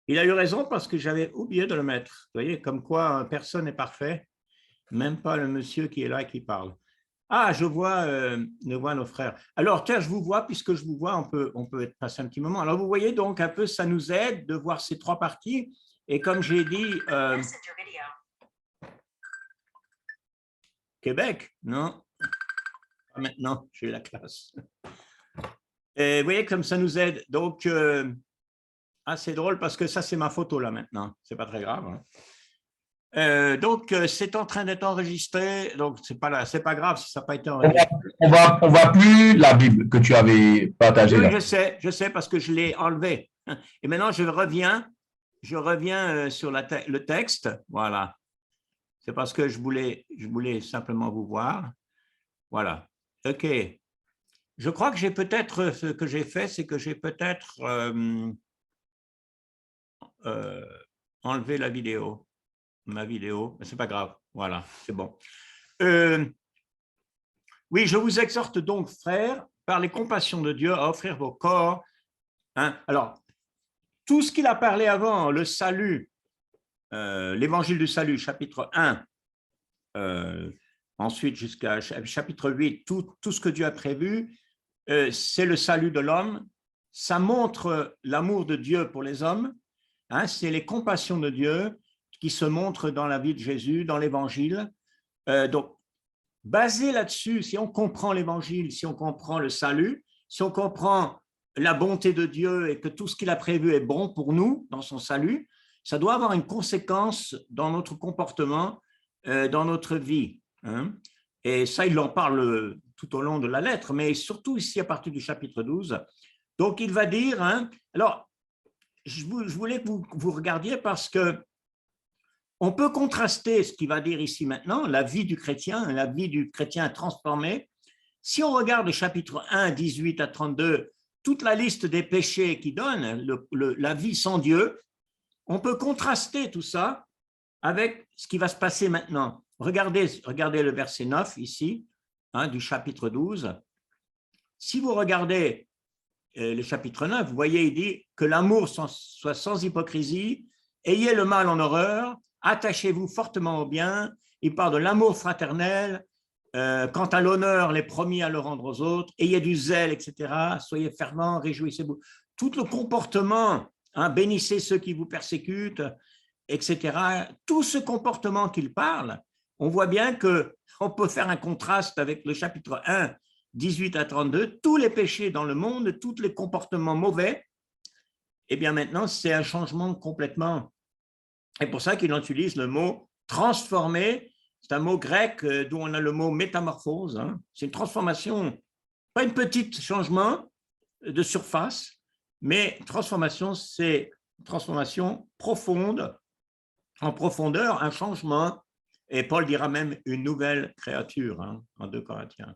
Il a eu raison parce que j'avais oublié de le mettre. Vous voyez, comme quoi personne n'est parfait, même pas le monsieur qui est là et qui parle. Ah, je vois nos frères. Alors, tiens, je vous vois, puisque je vous vois, on peut passer un petit moment. Alors, vous voyez donc un peu, ça nous aide de voir ces trois parties. Et comme j'ai dit, Québec, non? Maintenant, j'ai la classe. Et vous voyez comme ça nous aide. Donc, c'est drôle parce que ça, c'est ma photo là maintenant. C'est pas très grave. Hein. Donc, c'est en train d'être enregistré. Donc, c'est pas grave si ça n'a pas été enregistré. On voit plus la Bible que tu avais partagée Oui, là. je sais parce que je l'ai enlevé. Et maintenant, je reviens sur le texte. Voilà. C'est parce que je voulais simplement vous voir. Voilà. OK. Je crois que j'ai peut-être, ce que j'ai fait, c'est que j'ai peut-être enlevé ma vidéo, mais ce n'est pas grave. Voilà, c'est bon. Oui, je vous exhorte donc, frères, par les compassions de Dieu, à offrir vos corps. Hein. Alors, tout ce qu'il a parlé avant, le salut, l'évangile du salut, chapitre 1, ensuite jusqu'à chapitre 8, tout ce que Dieu a prévu, c'est le salut de l'homme. Ça montre l'amour de Dieu pour les hommes. Hein, c'est les compassions de Dieu qui se montrent dans la vie de Jésus, dans l'évangile. Donc, basé là-dessus, si on comprend l'évangile, si on comprend le salut, si on comprend la bonté de Dieu et que tout ce qu'il a prévu est bon pour nous dans son salut, ça doit avoir une conséquence dans notre comportement, dans notre vie. Hein. Et ça, il en parle tout au long de la lettre, mais surtout ici à partir du chapitre 12. Donc, il va dire, hein, alors, je voulais que vous regardiez parce que on peut contraster ce qu'il va dire ici maintenant, la vie du chrétien transformé. Si on regarde le chapitre 1, 18 à 32, toute la liste des péchés qui donne la vie sans Dieu, on peut contraster tout ça avec ce qui va se passer maintenant. Regardez le verset 9 ici, hein, du chapitre 12. Si vous regardez le chapitre 9, vous voyez, il dit que l'amour soit sans hypocrisie, ayez le mal en horreur, attachez-vous fortement au bien. Il parle de l'amour fraternel. Quant à l'honneur, les premiers à le rendre aux autres, ayez du zèle, etc. Soyez fervents, réjouissez-vous. Tout le comportement, hein, bénissez ceux qui vous persécutent, etc. Tout ce comportement qu'il parle, on voit bien qu'on peut faire un contraste avec le chapitre 1, 18 à 32, tous les péchés dans le monde, tous les comportements mauvais, et bien maintenant, c'est un changement complètement. C'est pour ça qu'il utilise le mot transformer. C'est un mot grec d'où on a le mot métamorphose. Hein. C'est une transformation, pas une petite changement de surface, mais transformation, c'est une transformation profonde, en profondeur, un changement. Et Paul dira même une nouvelle créature, hein, en 2 Corinthiens.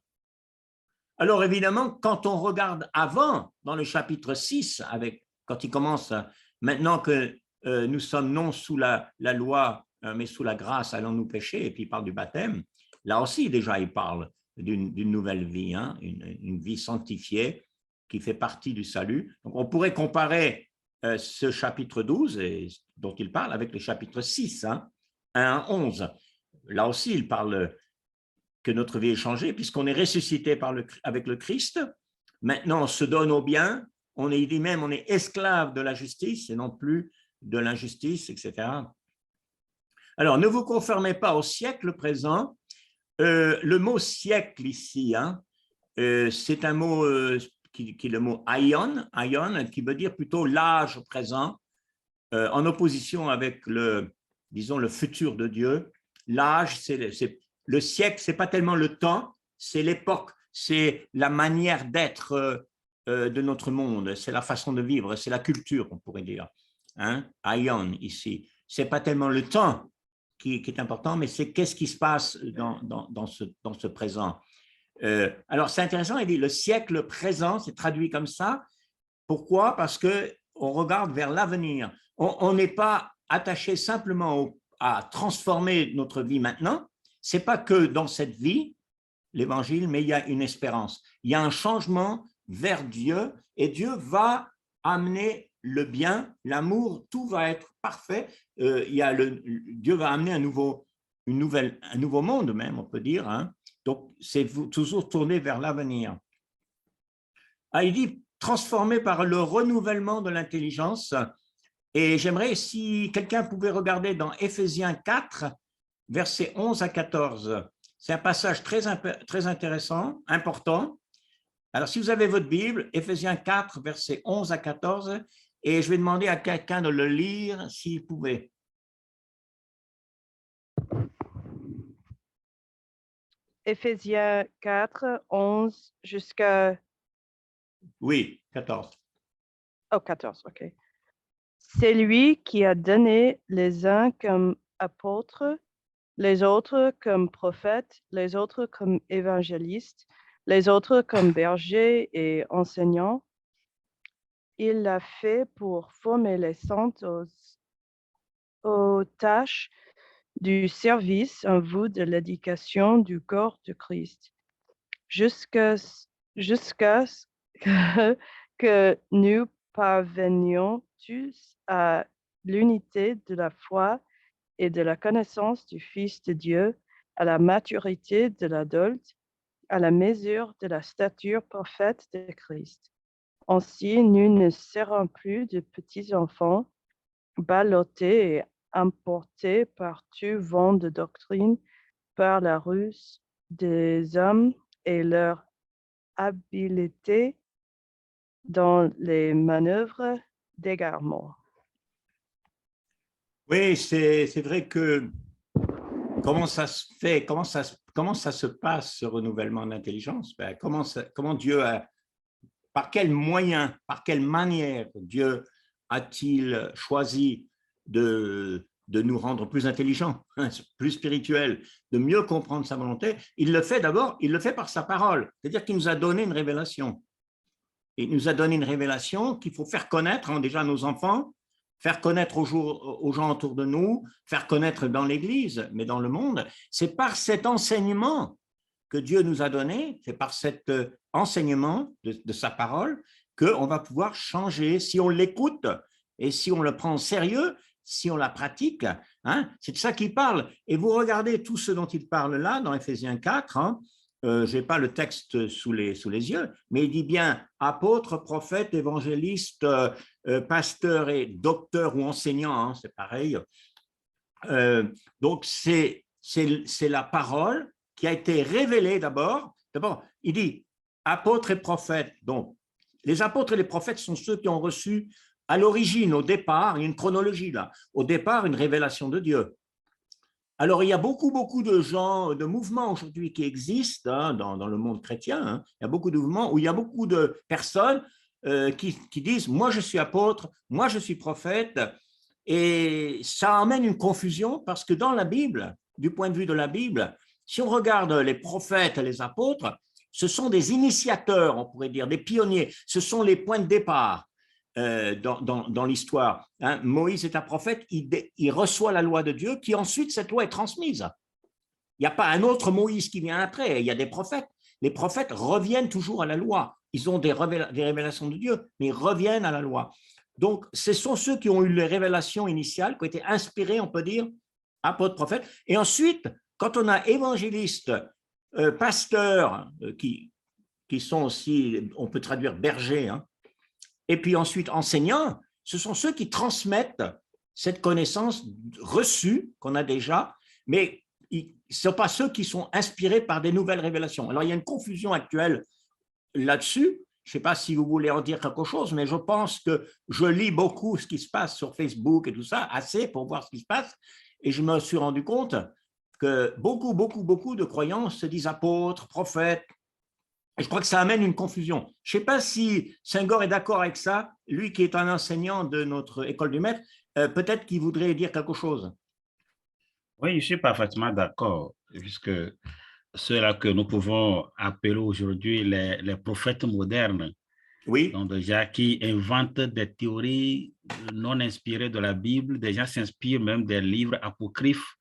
Alors évidemment, quand on regarde avant, dans le chapitre 6, quand il commence, maintenant que nous sommes non sous la loi, mais sous la grâce, allons-nous pécher, et puis il parle du baptême, là aussi déjà il parle d'une nouvelle vie, hein, une vie sanctifiée qui fait partie du salut. Donc on pourrait comparer ce chapitre 12 dont il parle avec le chapitre 6, hein, 1 à 11. Là aussi il parle que notre vie est changée, puisqu'on est ressuscité avec le Christ. Maintenant, on se donne au bien, on est lui-même, on est esclave de la justice et non plus de l'injustice, etc. Alors, ne vous conformez pas au siècle présent. Le mot siècle ici, hein, c'est un mot qui est le mot aion, qui veut dire plutôt l'âge présent, en opposition avec disons, le futur de Dieu. L'âge, c'est le siècle, ce n'est pas tellement le temps, c'est l'époque, c'est la manière d'être de notre monde, c'est la façon de vivre, c'est la culture, on pourrait dire. Hein? Aion, ici. Ce n'est pas tellement le temps qui est important, mais c'est qu'est-ce qui se passe dans ce présent. Alors, c'est intéressant, il dit le siècle présent, c'est traduit comme ça. Pourquoi? Parce qu'on regarde vers l'avenir. On n'est pas attaché simplement à transformer notre vie maintenant. Ce n'est pas que dans cette vie, l'évangile, mais il y a une espérance. Il y a un changement vers Dieu et Dieu va amener le bien, l'amour, tout va être parfait. Dieu va amener un nouveau monde même, on peut dire. Hein. Donc, c'est toujours tourné vers l'avenir. Il dit transformé par le renouvellement de l'intelligence. Et j'aimerais, si quelqu'un pouvait regarder dans Éphésiens 4, versets 11 à 14. C'est un passage très intéressant, important. Alors, si vous avez votre Bible, Éphésiens 4, versets 11 à 14, et je vais demander à quelqu'un de le lire s'il pouvait. Éphésiens 4, 11 jusqu'à... Oui, 14. Oh, 14, OK. C'est lui qui a donné les uns comme apôtres, les autres comme prophètes, les autres comme évangélistes, les autres comme bergers et enseignants. Il l'a fait pour former les saints aux tâches du service en vue de l'éducation du corps de Christ, jusqu'à ce que nous parvenions tous à l'unité de la foi et de la connaissance du Fils de Dieu, à la maturité de l'adulte, à la mesure de la stature parfaite de Christ. Ainsi, nous ne serons plus de petits enfants, ballottés et emportés par tout vent de doctrine, par la ruse des hommes et leur habileté dans les manœuvres d'égarement. Oui, c'est vrai que comment ça se fait, comment ça se passe, ce renouvellement d'intelligence? Comment Dieu a, par quels moyens, par quelle manière Dieu a-t-il choisi de nous rendre plus intelligents, plus spirituels, de mieux comprendre sa volonté? Il le fait d'abord, il le fait par sa parole, c'est-à-dire qu'il nous a donné une révélation. Il nous a donné une révélation qu'il faut faire connaître déjà à nos enfants, faire connaître aux gens autour de nous, faire connaître dans l'Église, mais dans le monde. C'est par cet enseignement que Dieu nous a donné, c'est par cet enseignement de sa parole qu'on va pouvoir changer si on l'écoute et si on le prend au sérieux, si on la pratique. Hein, c'est de ça qu'il parle. Et vous regardez tout ce dont il parle là, dans Éphésiens 4, hein, je n'ai pas le texte sous les yeux, mais il dit bien apôtre, prophète, évangéliste, pasteur et docteur ou enseignant, hein, c'est pareil. Donc, c'est la parole qui a été révélée d'abord. D'abord, il dit apôtres et prophètes. Donc, les apôtres et les prophètes sont ceux qui ont reçu à l'origine, au départ, il y a une chronologie là, au départ, une révélation de Dieu. Alors, il y a beaucoup de gens, de mouvements aujourd'hui qui existent hein, dans le monde chrétien. Hein. Il y a beaucoup de mouvements où il y a beaucoup de personnes qui disent « moi, je suis apôtre, moi, je suis prophète ». Et ça amène une confusion parce que dans la Bible, du point de vue de la Bible, si on regarde les prophètes et les apôtres, ce sont des initiateurs, on pourrait dire, des pionniers. Ce sont les points de départ. Dans l'histoire. Hein. Moïse est un prophète, il reçoit la loi de Dieu, qui ensuite, cette loi est transmise. Il n'y a pas un autre Moïse qui vient après, il y a des prophètes. Les prophètes reviennent toujours à la loi. Ils ont des révélations de Dieu, mais ils reviennent à la loi. Donc, ce sont ceux qui ont eu les révélations initiales, qui ont été inspirés, on peut dire, apôtres, prophètes. Et ensuite, quand on a évangélistes, pasteurs, qui sont aussi, on peut traduire bergers, hein, et puis ensuite enseignants, ce sont ceux qui transmettent cette connaissance reçue qu'on a déjà, mais ce ne sont pas ceux qui sont inspirés par des nouvelles révélations. Alors, il y a une confusion actuelle là-dessus. Je ne sais pas si vous voulez en dire quelque chose, mais je pense que je lis beaucoup ce qui se passe sur Facebook et tout ça, assez pour voir ce qui se passe, et je me suis rendu compte que beaucoup de croyants se disent apôtres, prophètes. Et je crois que ça amène une confusion. Je ne sais pas si Senghor est d'accord avec ça, lui qui est un enseignant de notre école du maître, peut-être qu'il voudrait dire quelque chose. Oui, je suis parfaitement d'accord, puisque ceux-là que nous pouvons appeler aujourd'hui les prophètes modernes, oui. Donc déjà qui inventent des théories non inspirées de la Bible, des gens s'inspirent même des livres apocryphes,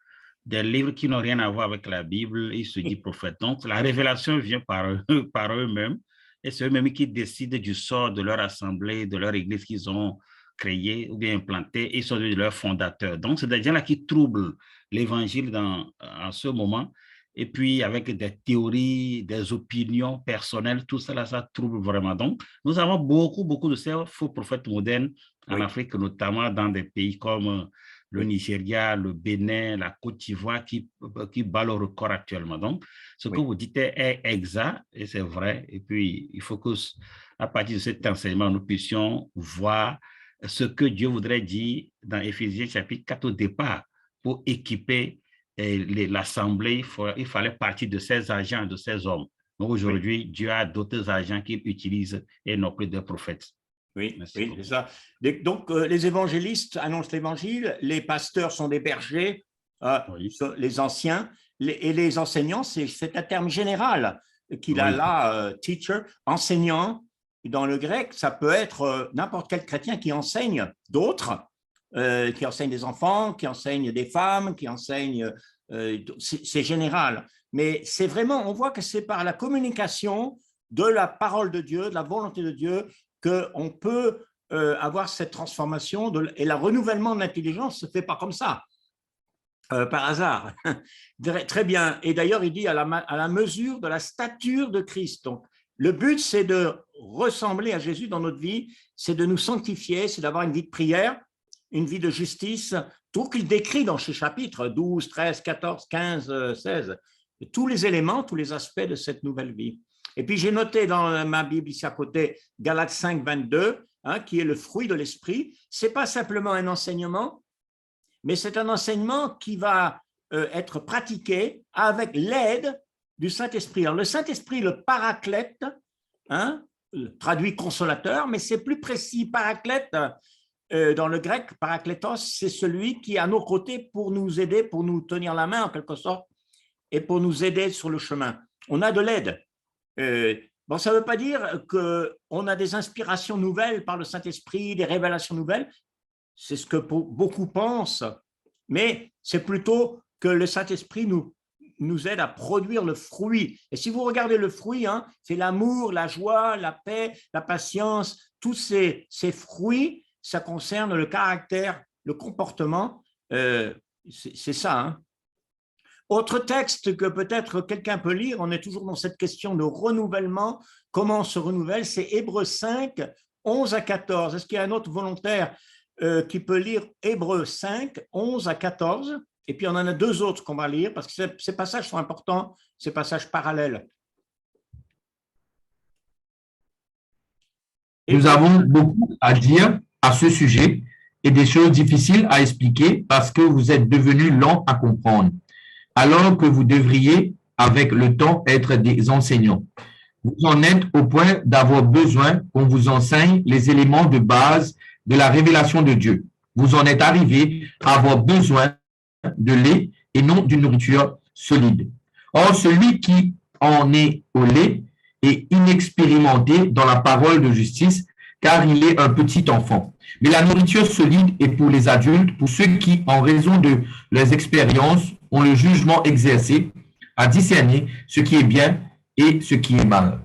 des livres qui n'ont rien à voir avec la Bible, ils se disent prophètes. Donc la révélation vient par eux-mêmes et c'est eux-mêmes qui décident du sort de leur assemblée, de leur église qu'ils ont créée ou bien implantée, et ils sont devenus leurs fondateurs. Donc, c'est des gens-là qui troublent l'évangile en ce moment. Et puis, avec des théories, des opinions personnelles, tout ça, là, ça trouble vraiment. Donc, nous avons beaucoup de ces faux prophètes modernes en Afrique, notamment dans des pays comme le Nigeria, le Bénin, la Côte d'Ivoire, qui bat le record actuellement. Donc, ce que vous dites est exact et c'est vrai. Et puis, il faut que, à partir de cet enseignement, nous puissions voir ce que Dieu voudrait dire dans Éphésiens chapitre 4 au départ pour équiper l'Assemblée. Il fallait partir de ces agents, de ces hommes. Donc, aujourd'hui, Dieu a d'autres agents qu'il utilise et non plus des prophètes. Oui, c'est ça. Donc, les évangélistes annoncent l'évangile, les pasteurs sont des bergers, les anciens, et les enseignants, c'est un terme général qu'il a là, teacher, enseignant. Dans le grec, ça peut être n'importe quel chrétien qui enseigne d'autres, qui enseigne des enfants, qui enseigne des femmes, qui enseigne, c'est général. Mais c'est vraiment, on voit que c'est par la communication de la parole de Dieu, de la volonté de Dieu, qu'on peut avoir cette transformation et le renouvellement de l'intelligence ne se fait pas comme ça, par hasard. Très bien. Et d'ailleurs, il dit à la mesure de la stature de Christ. Donc, le but, c'est de ressembler à Jésus dans notre vie, c'est de nous sanctifier, c'est d'avoir une vie de prière, une vie de justice, tout qu'il décrit dans ces chapitres 12, 13, 14, 15, 16, tous les éléments, tous les aspects de cette nouvelle vie. Et puis, j'ai noté dans ma Bible ici à côté, Galates 5, 22, qui est le fruit de l'esprit. Ce n'est pas simplement un enseignement, mais c'est un enseignement qui va être pratiqué avec l'aide du Saint-Esprit. Alors, le Saint-Esprit, le paraclète, traduit consolateur, mais c'est plus précis. Paraclète, dans le grec, parakletos, c'est celui qui est à nos côtés pour nous aider, pour nous tenir la main en quelque sorte, et pour nous aider sur le chemin. On a de l'aide. Bon, ça ne veut pas dire qu'on a des inspirations nouvelles par le Saint-Esprit, des révélations nouvelles, c'est ce que beaucoup pensent, mais c'est plutôt que le Saint-Esprit nous aide à produire le fruit. Et si vous regardez le fruit, c'est l'amour, la joie, la paix, la patience, tous ces fruits, ça concerne le caractère, le comportement, c'est ça. Autre texte que peut-être quelqu'un peut lire, on est toujours dans cette question de renouvellement, comment on se renouvelle, c'est Hébreux 5, 11 à 14. Est-ce qu'il y a un autre volontaire qui peut lire Hébreux 5, 11 à 14? Et puis on en a deux autres qu'on va lire parce que ces passages sont importants, ces passages parallèles. Nous avons beaucoup à dire à ce sujet et des choses difficiles à expliquer parce que vous êtes devenus lents à comprendre, alors que vous devriez, avec le temps, être des enseignants. Vous en êtes au point d'avoir besoin qu'on vous enseigne les éléments de base de la révélation de Dieu. Vous en êtes arrivé à avoir besoin de lait et non d'une nourriture solide. Or, celui qui en est au lait est inexpérimenté dans la parole de justice, car il est un petit enfant. Mais la nourriture solide est pour les adultes, pour ceux qui, en raison de leurs expériences, ont le jugement exercé à discerner ce qui est bien et ce qui est mal.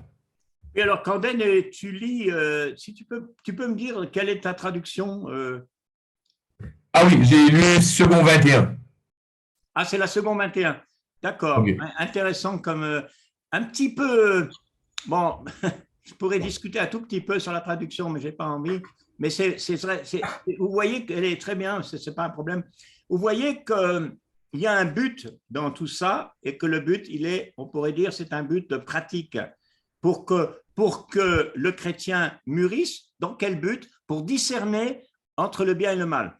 Et alors, Canden, tu lis, si tu peux me dire quelle est ta traduction Ah oui, j'ai lu second 21. Ah, c'est la seconde 21. D'accord. Okay. Intéressant comme un petit peu. Bon, je pourrais discuter un tout petit peu sur la traduction, mais je n'ai pas envie. Mais c'est vrai. Vous voyez qu'elle est très bien, ce n'est pas un problème. Vous voyez qu'il y a un but dans tout ça et que le but, on pourrait dire, c'est un but de pratique. Pour que le chrétien mûrisse, dans quel but? Pour discerner entre le bien et le mal.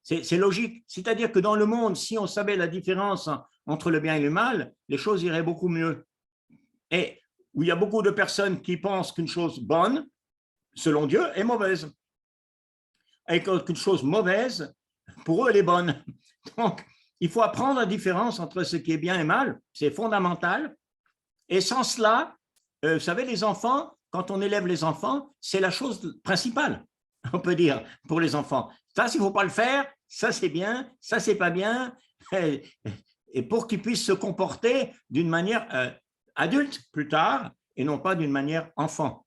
C'est logique. C'est-à-dire que dans le monde, si on savait la différence entre le bien et le mal, les choses iraient beaucoup mieux. Et où il y a beaucoup de personnes qui pensent qu'une chose bonne, selon Dieu, est mauvaise. Et qu'une chose mauvaise, pour eux, elle est bonne. Donc, il faut apprendre la différence entre ce qui est bien et mal. C'est fondamental. Et sans cela, vous savez, les enfants, quand on élève les enfants, c'est la chose principale, on peut dire, pour les enfants. Ça, s'il ne faut pas le faire, ça, c'est bien, ça, c'est pas bien. Et pour qu'ils puissent se comporter d'une manière adulte plus tard et non pas d'une manière enfant.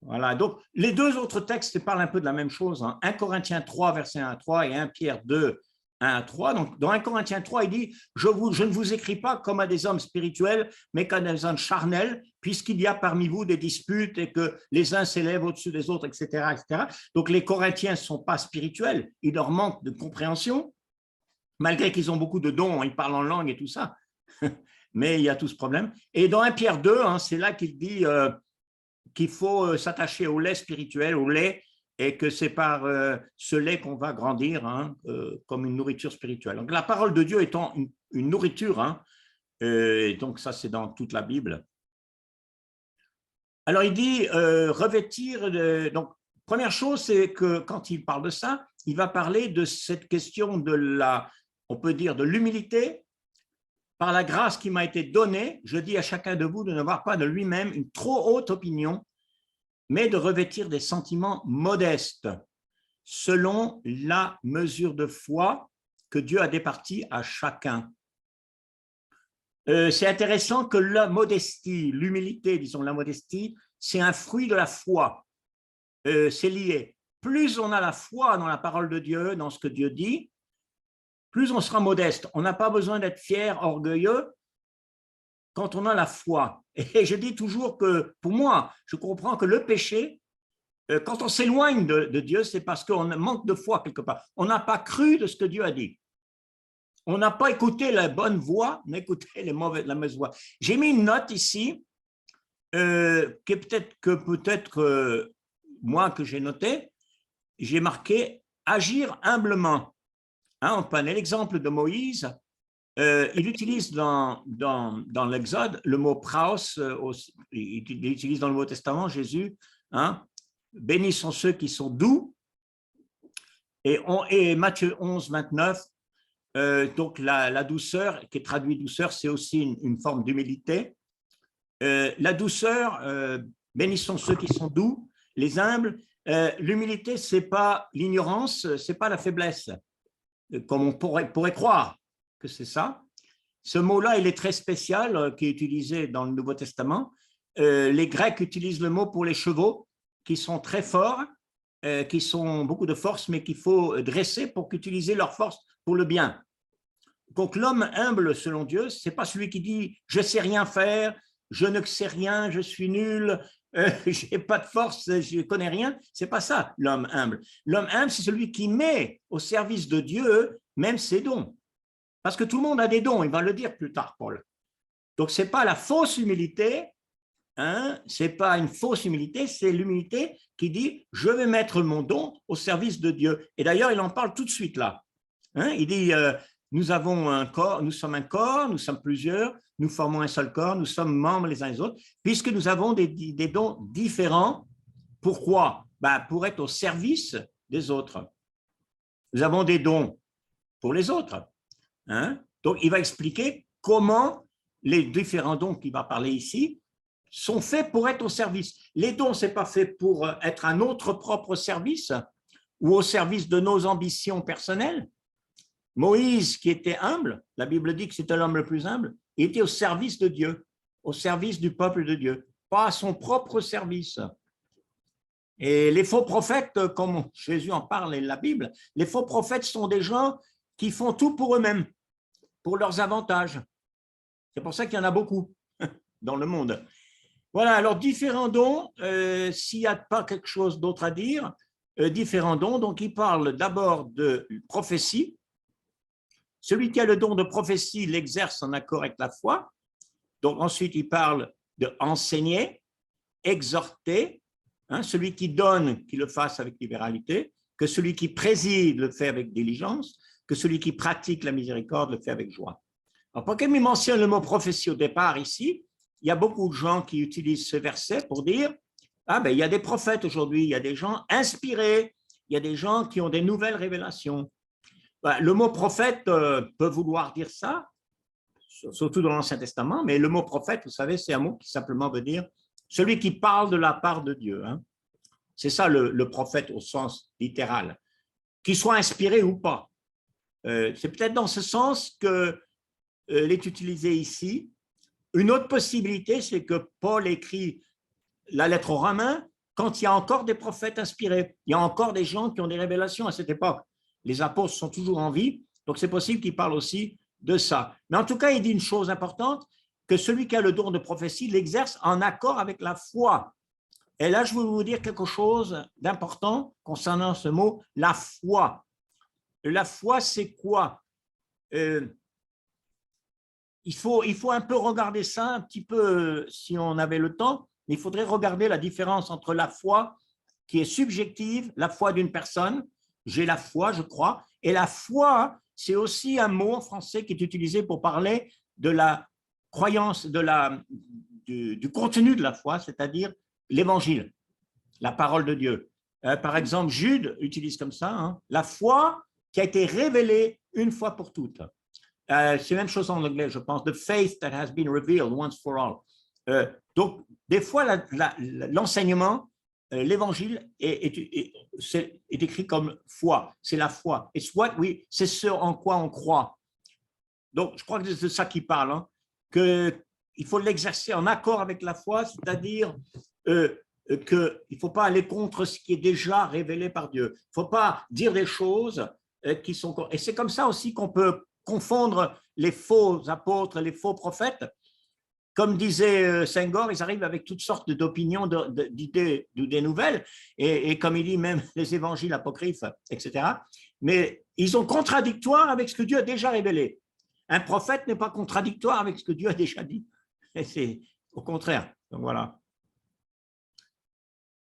Voilà, donc les deux autres textes parlent un peu de la même chose, hein. 1 Corinthiens 3, verset 1 à 3 et 1 Pierre 2, 1 à 3. Donc, dans 1 Corinthiens 3, il dit « Je ne vous écris pas comme à des hommes spirituels, mais comme à des hommes charnels, puisqu'il y a parmi vous des disputes et que les uns s'élèvent au-dessus des autres, etc. etc. » Donc, les Corinthiens ne sont pas spirituels, il leur manque de compréhension, malgré qu'ils ont beaucoup de dons, ils parlent en langue et tout ça, mais il y a tout ce problème. Et dans 1 Pierre 2, hein, c'est là qu'il dit qu'il faut s'attacher au lait spirituel, au lait, et que c'est par ce lait qu'on va grandir, hein, comme une nourriture spirituelle. Donc, la parole de Dieu étant une nourriture, hein, donc ça c'est dans toute la Bible. Alors il dit revêtir, donc première chose c'est que quand il parle de ça, il va parler de cette question de la, on peut dire de l'humilité. Par la grâce qui m'a été donnée, je dis à chacun de vous de n'avoir pas de lui-même une trop haute opinion, mais de revêtir des sentiments modestes, selon la mesure de foi que Dieu a départie à chacun. C'est intéressant que la modestie, l'humilité, disons la modestie, c'est un fruit de la foi. C'est lié. Plus on a la foi dans la parole de Dieu, dans ce que Dieu dit, plus on sera modeste. On n'a pas besoin d'être fier, orgueilleux, quand on a la foi. Et je dis toujours que, pour moi, je comprends que le péché, quand on s'éloigne de Dieu, c'est parce qu'on manque de foi quelque part. On n'a pas cru de ce que Dieu a dit. On n'a pas écouté la bonne voix, on a écouté la mauvaise voix. J'ai mis une note ici, qui est peut-être moi que j'ai noté, j'ai marqué « agir humblement ». Hein, on prenait l'exemple de Moïse, il utilise dans l'Exode le mot praos, il utilise dans le Nouveau Testament, Jésus, hein, bénis sont ceux qui sont doux, et Matthieu 11, 29, donc la douceur, qui est traduite douceur, c'est aussi une forme d'humilité. La douceur, bénis sont ceux qui sont doux, les humbles. L'humilité, ce n'est pas l'ignorance, ce n'est pas la faiblesse, comme on pourrait croire que c'est ça. Ce mot-là, il est très spécial, qui est utilisé dans le Nouveau Testament. Les Grecs utilisent le mot pour les chevaux, qui sont très forts, qui sont beaucoup de force, mais qu'il faut dresser pour utiliser leur force pour le bien. Donc l'homme humble, selon Dieu, ce n'est pas celui qui dit « je ne sais rien faire, je ne sais rien, je suis nul, je n'ai pas de force, je ne connais rien ». Ce n'est pas ça, l'homme humble. L'homme humble, c'est celui qui met au service de Dieu même ses dons. Parce que tout le monde a des dons, il va le dire plus tard, Paul. Donc, ce n'est pas la fausse humilité, hein, ce n'est pas une fausse humilité, c'est l'humilité qui dit « je vais mettre mon don au service de Dieu ». Et d'ailleurs, il en parle tout de suite là. Hein, il dit nous avons un corps, nous sommes un corps, nous sommes plusieurs, nous formons un seul corps, nous sommes membres les uns les autres, puisque nous avons des dons différents. Pourquoi? Pour être au service des autres. Nous avons des dons pour les autres. Hein? Donc, il va expliquer comment les différents dons qu'il va parler ici sont faits pour être au service. Les dons, ce n'est pas fait pour être à notre propre service ou au service de nos ambitions personnelles. Moïse, qui était humble, la Bible dit que c'était l'homme le plus humble, il était au service de Dieu, au service du peuple de Dieu, pas à son propre service. Et les faux prophètes, comme Jésus en parle et la Bible, les faux prophètes sont des gens qui font tout pour eux-mêmes, pour leurs avantages. C'est pour ça qu'il y en a beaucoup dans le monde. Voilà, alors différents dons, s'il n'y a pas quelque chose d'autre à dire, différents dons, donc il parle d'abord de prophétie. Celui qui a le don de prophétie l'exerce en accord avec la foi. Donc ensuite, il parle de enseigner, exhorter, hein, celui qui donne, qu'il le fasse avec libéralité, que celui qui préside le fait avec diligence, que celui qui pratique la miséricorde le fait avec joie. Alors, pour qu'il mentionne le mot prophétie au départ ici, il y a beaucoup de gens qui utilisent ce verset pour dire « Ah, ben, il y a des prophètes aujourd'hui, il y a des gens inspirés, il y a des gens qui ont des nouvelles révélations. » Le mot prophète peut vouloir dire ça, surtout dans l'Ancien Testament, mais le mot prophète, vous savez, c'est un mot qui simplement veut dire celui qui parle de la part de Dieu. Hein. C'est ça le prophète au sens littéral, qu'il soit inspiré ou pas. C'est peut-être dans ce sens que est utilisé ici. Une autre possibilité, c'est que Paul écrit la lettre aux Romains quand il y a encore des prophètes inspirés. Il y a encore des gens qui ont des révélations à cette époque. Les apôtres sont toujours en vie, donc c'est possible qu'il parle aussi de ça. Mais en tout cas, il dit une chose importante, que celui qui a le don de prophétie l'exerce en accord avec la foi. Et là, je veux vous dire quelque chose d'important concernant ce mot, la foi. La foi, c'est quoi? Il faut un peu regarder ça, un petit peu, si on avait le temps, mais il faudrait regarder la différence entre la foi qui est subjective, la foi d'une personne, j'ai la foi, je crois, et la foi, c'est aussi un mot en français qui est utilisé pour parler de la croyance, du contenu de la foi, c'est-à-dire l'évangile, la parole de Dieu. Par exemple, Jude utilise comme ça, hein, la foi qui a été révélée une fois pour toutes. C'est la même chose en anglais, je pense, the faith that has been revealed once for all. Donc, des fois, l'enseignement, l'évangile est écrit comme foi, c'est la foi. C'est ce en quoi on croit. Donc, je crois que c'est de ça qu'il parle, hein, qu'il faut l'exercer en accord avec la foi, c'est-à-dire qu'il ne faut pas aller contre ce qui est déjà révélé par Dieu. Il ne faut pas dire des choses qui sont… Et c'est comme ça aussi qu'on peut confondre les faux apôtres, les faux prophètes. Comme disait Senghor, ils arrivent avec toutes sortes d'opinions, d'idées, des nouvelles, et comme il dit, même les évangiles apocryphes, etc. Mais ils sont contradictoires avec ce que Dieu a déjà révélé. Un prophète n'est pas contradictoire avec ce que Dieu a déjà dit. C'est au contraire. Donc voilà.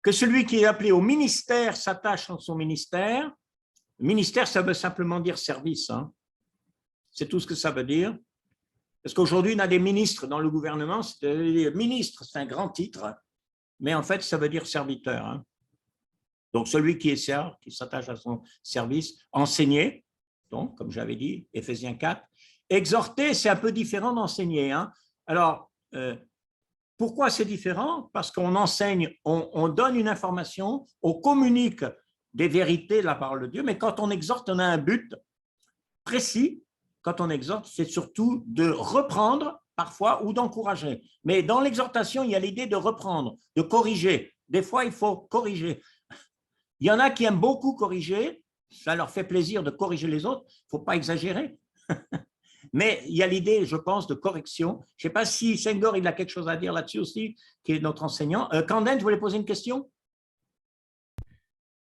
Que celui qui est appelé au ministère s'attache dans son ministère. Ministère, ça veut simplement dire service. Hein. C'est tout ce que ça veut dire. Parce qu'aujourd'hui, on a des ministres dans le gouvernement. Ministre, c'est un grand titre, mais en fait, ça veut dire serviteur. Hein. Donc, celui qui s'attache à son service, enseigner, donc, comme j'avais dit, Éphésiens 4. Exhorter, c'est un peu différent d'enseigner. Hein. Alors, pourquoi c'est différent? Parce qu'on enseigne, on donne une information, on communique des vérités de la parole de Dieu, mais quand on exhorte, on a un but précis. Quand on exhorte, c'est surtout de reprendre parfois ou d'encourager. Mais dans l'exhortation, il y a l'idée de reprendre, de corriger. Des fois, il faut corriger. Il y en a qui aiment beaucoup corriger, ça leur fait plaisir de corriger les autres, il ne faut pas exagérer. Mais il y a l'idée, je pense, de correction. Je ne sais pas si Senghor, il a quelque chose à dire là-dessus aussi, qui est notre enseignant. Canden, tu voulais poser une question?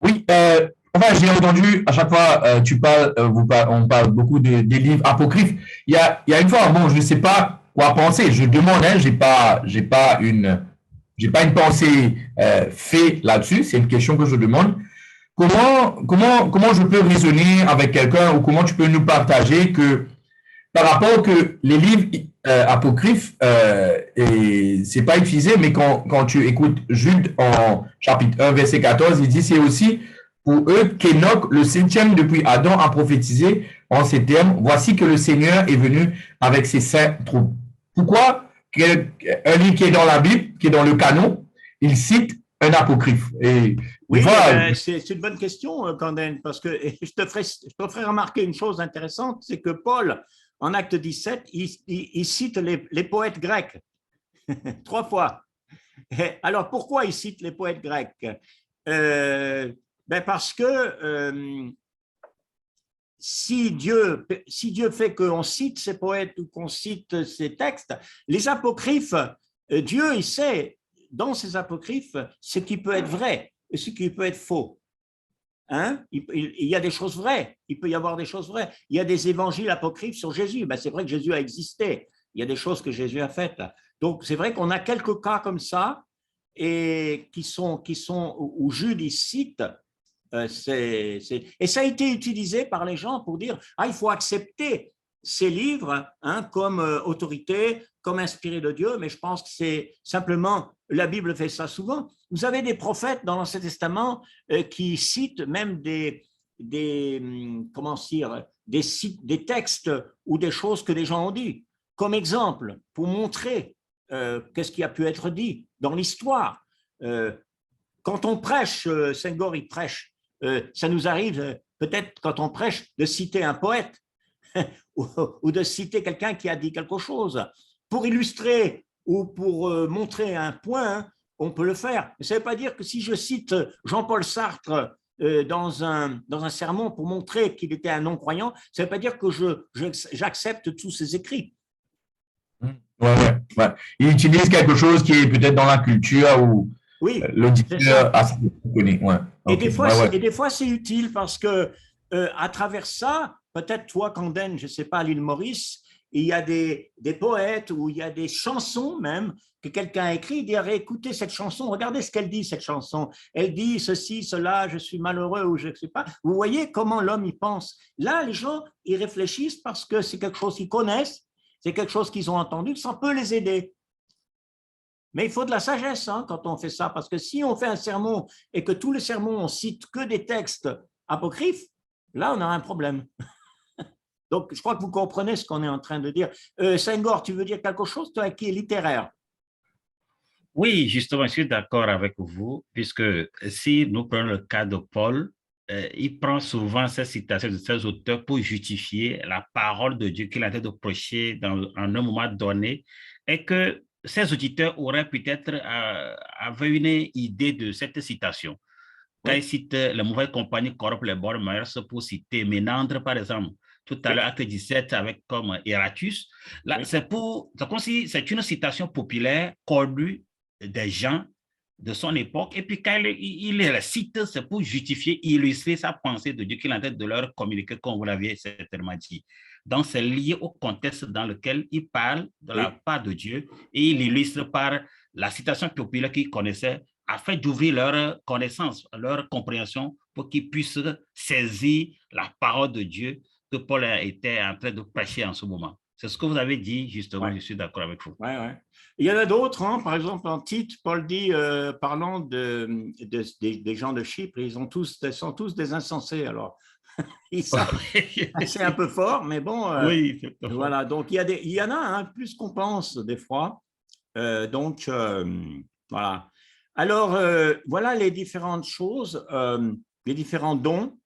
Oui, enfin, j'ai entendu à chaque fois, on parle beaucoup des livres apocryphes. Il y a une fois, bon, je ne sais pas quoi penser. Je demande, hein, j'ai pas une pensée faite là-dessus. C'est une question que je demande. Comment je peux raisonner avec quelqu'un ou comment tu peux nous partager que par rapport que les livres apocryphes, c'est pas utilisé, mais quand tu écoutes Jude en chapitre 1, verset 14, il dit c'est aussi pour eux qu'Enoch, le 7e depuis Adam, a prophétisé en ces termes, voici que le Seigneur est venu avec ses saints troupes. Pourquoi un livre qui est dans la Bible, qui est dans le canon, il cite un apocryphe? Et oui, voilà. C'est une bonne question, Canden, parce que je te ferai remarquer une chose intéressante, c'est que Paul, en acte 17, il cite les poètes grecs 3 fois. Alors, pourquoi il cite les poètes grecs? Parce que si Dieu fait qu'on cite ces poètes ou qu'on cite ces textes, les apocryphes, Dieu, il sait, dans ces apocryphes, ce qui peut être vrai et ce qui peut être faux. Hein? Il y a des choses vraies, il peut y avoir des choses vraies. Il y a des évangiles apocryphes sur Jésus. C'est vrai que Jésus a existé. Il y a des choses que Jésus a faites. Donc, c'est vrai qu'on a quelques cas comme ça et qui sont où Jude il cite. Et ça a été utilisé par les gens pour dire il faut accepter ces livres hein, comme autorité, comme inspirés de Dieu, mais je pense que c'est simplement, la Bible fait ça souvent. Vous avez des prophètes dans l'Ancien Testament qui citent même des textes ou des choses que des gens ont dit, comme exemple, pour montrer qu'est-ce qui a pu être dit dans l'histoire. Quand on prêche, Senghor, il prêche, ça nous arrive peut-être quand on prêche de citer un poète ou de citer quelqu'un qui a dit quelque chose pour illustrer ou pour montrer un point, on peut le faire. Mais ça ne veut pas dire que si je cite Jean-Paul Sartre dans un sermon pour montrer qu'il était un non-croyant, ça ne veut pas dire que j'accepte tous ses écrits. Ouais. Il utilise quelque chose qui est peut-être dans la culture ou oui, l'auditeur connaît. Ouais. Et des fois, c'est utile parce que à travers ça, peut-être toi, Camden, je ne sais pas, à l'île Maurice, il y a des poètes ou il y a des chansons même que quelqu'un a écrit, il dit écoutez cette chanson, regardez ce qu'elle dit, cette chanson. Elle dit ceci, cela, je suis malheureux ou je ne sais pas. Vous voyez comment l'homme y pense. Là, les gens, ils réfléchissent parce que c'est quelque chose qu'ils connaissent, c'est quelque chose qu'ils ont entendu, ça peut les aider. Mais il faut de la sagesse quand on fait ça, parce que si on fait un sermon et que tous les sermons, on cite que des textes apocryphes, là, on a un problème. Donc, je crois que vous comprenez ce qu'on est en train de dire. Senghor, tu veux dire quelque chose, toi, qui est littéraire? Oui, justement, je suis d'accord avec vous, puisque si nous prenons le cas de Paul, il prend souvent ces citations de ces auteurs pour justifier la parole de Dieu qu'il a en train de prêcher en un moment donné, et que ces auditeurs auraient peut-être avaient une idée de cette citation. Quand il cite la mauvaise compagnie corrompt les bonnes mœurs, pour citer Ménandre, par exemple, tout à l'heure, acte 17, avec comme Eratus, là, c'est comme si c'est une citation populaire connue des gens de son époque, et puis quand il la cite, c'est pour justifier, illustrer sa pensée de Dieu qu'il est en train de leur communiquer, comme vous l'aviez certainement dit. Donc, c'est lié au contexte dans lequel il parle de la part de Dieu, et il illustre par la citation populaire qu'il connaissait, afin d'ouvrir leur connaissance, leur compréhension, pour qu'ils puissent saisir la parole de Dieu que Paul était en train de prêcher en ce moment. C'est ce que vous avez dit, justement, je suis d'accord avec vous. Ouais. Il y en a d'autres, par exemple en Tite, Paul dit, parlant des gens de Chypre, ils sont tous des insensés, alors c'est un peu fort, mais bon, oui, voilà, donc il y en a plus qu'on pense des fois, donc voilà. Alors, voilà les différentes choses, les différents dons.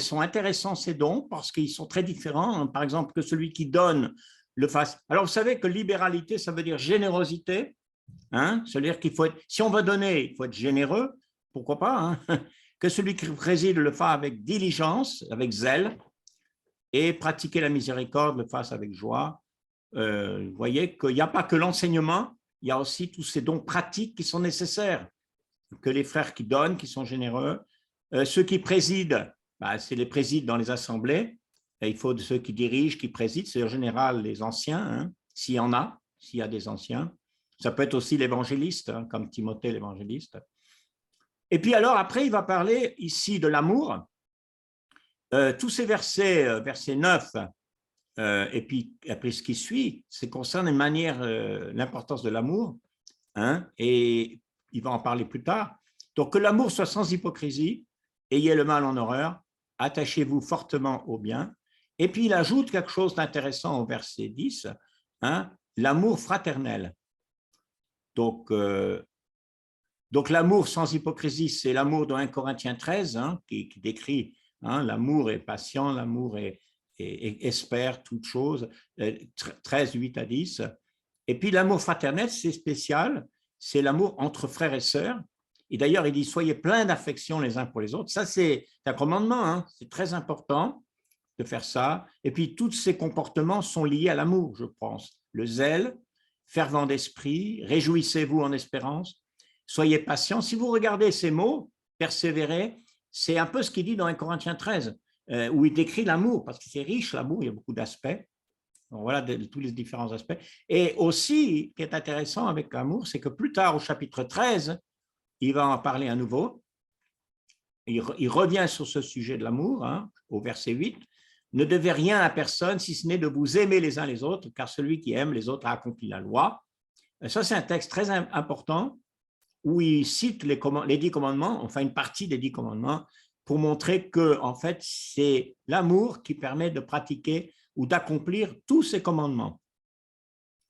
Sont intéressants ces dons parce qu'ils sont très différents. Par exemple, que celui qui donne le fasse. Alors, vous savez que libéralité, ça veut dire générosité. C'est-à-dire qu'il faut être, si on veut donner, il faut être généreux. Pourquoi pas que celui qui préside le fasse avec diligence, avec zèle, et pratiquer la miséricorde le fasse avec joie. Vous voyez qu'il n'y a pas que l'enseignement, il y a aussi tous ces dons pratiques qui sont nécessaires. Que les frères qui donnent, qui sont généreux. Ceux qui président, c'est les présidents dans les assemblées. Et il faut de ceux qui dirigent, qui président, c'est en général les anciens, s'il y a des anciens. Ça peut être aussi l'évangéliste, comme Timothée l'évangéliste. Et puis alors, après, il va parler ici de l'amour. Tous ces versets, verset 9, et puis après ce qui suit, c'est concerne une manière, l'importance de l'amour, et il va en parler plus tard. Donc, que l'amour soit sans hypocrisie, ayez le mal en horreur, attachez-vous fortement au bien. Et puis, il ajoute quelque chose d'intéressant au verset 10, l'amour fraternel. Donc l'amour sans hypocrisie, c'est l'amour de 1 Corinthiens 13, qui décrit l'amour est patient, l'amour espère toute chose, 13, 8 à 10. Et puis, l'amour fraternel, c'est spécial, c'est l'amour entre frères et sœurs. Et d'ailleurs, il dit, soyez pleins d'affection les uns pour les autres. Ça, c'est un commandement, c'est très important de faire ça. Et puis, tous ces comportements sont liés à l'amour, je pense. Le zèle, fervent d'esprit, réjouissez-vous en espérance, soyez patients. Si vous regardez ces mots, persévérez, c'est un peu ce qu'il dit dans 1 Corinthiens 13, où il décrit l'amour, parce que c'est riche, l'amour, il y a beaucoup d'aspects. Voilà tous les différents aspects. Et aussi, ce qui est intéressant avec l'amour, c'est que plus tard, au chapitre 13, il va en parler à nouveau. Il revient sur ce sujet de l'amour, au verset 8. Ne devez rien à personne, si ce n'est de vous aimer les uns les autres, car celui qui aime les autres a accompli la loi. Ça, c'est un texte très important où il cite les 10 commandements, enfin une partie des 10 commandements, pour montrer que, en fait, c'est l'amour qui permet de pratiquer ou d'accomplir tous ces commandements.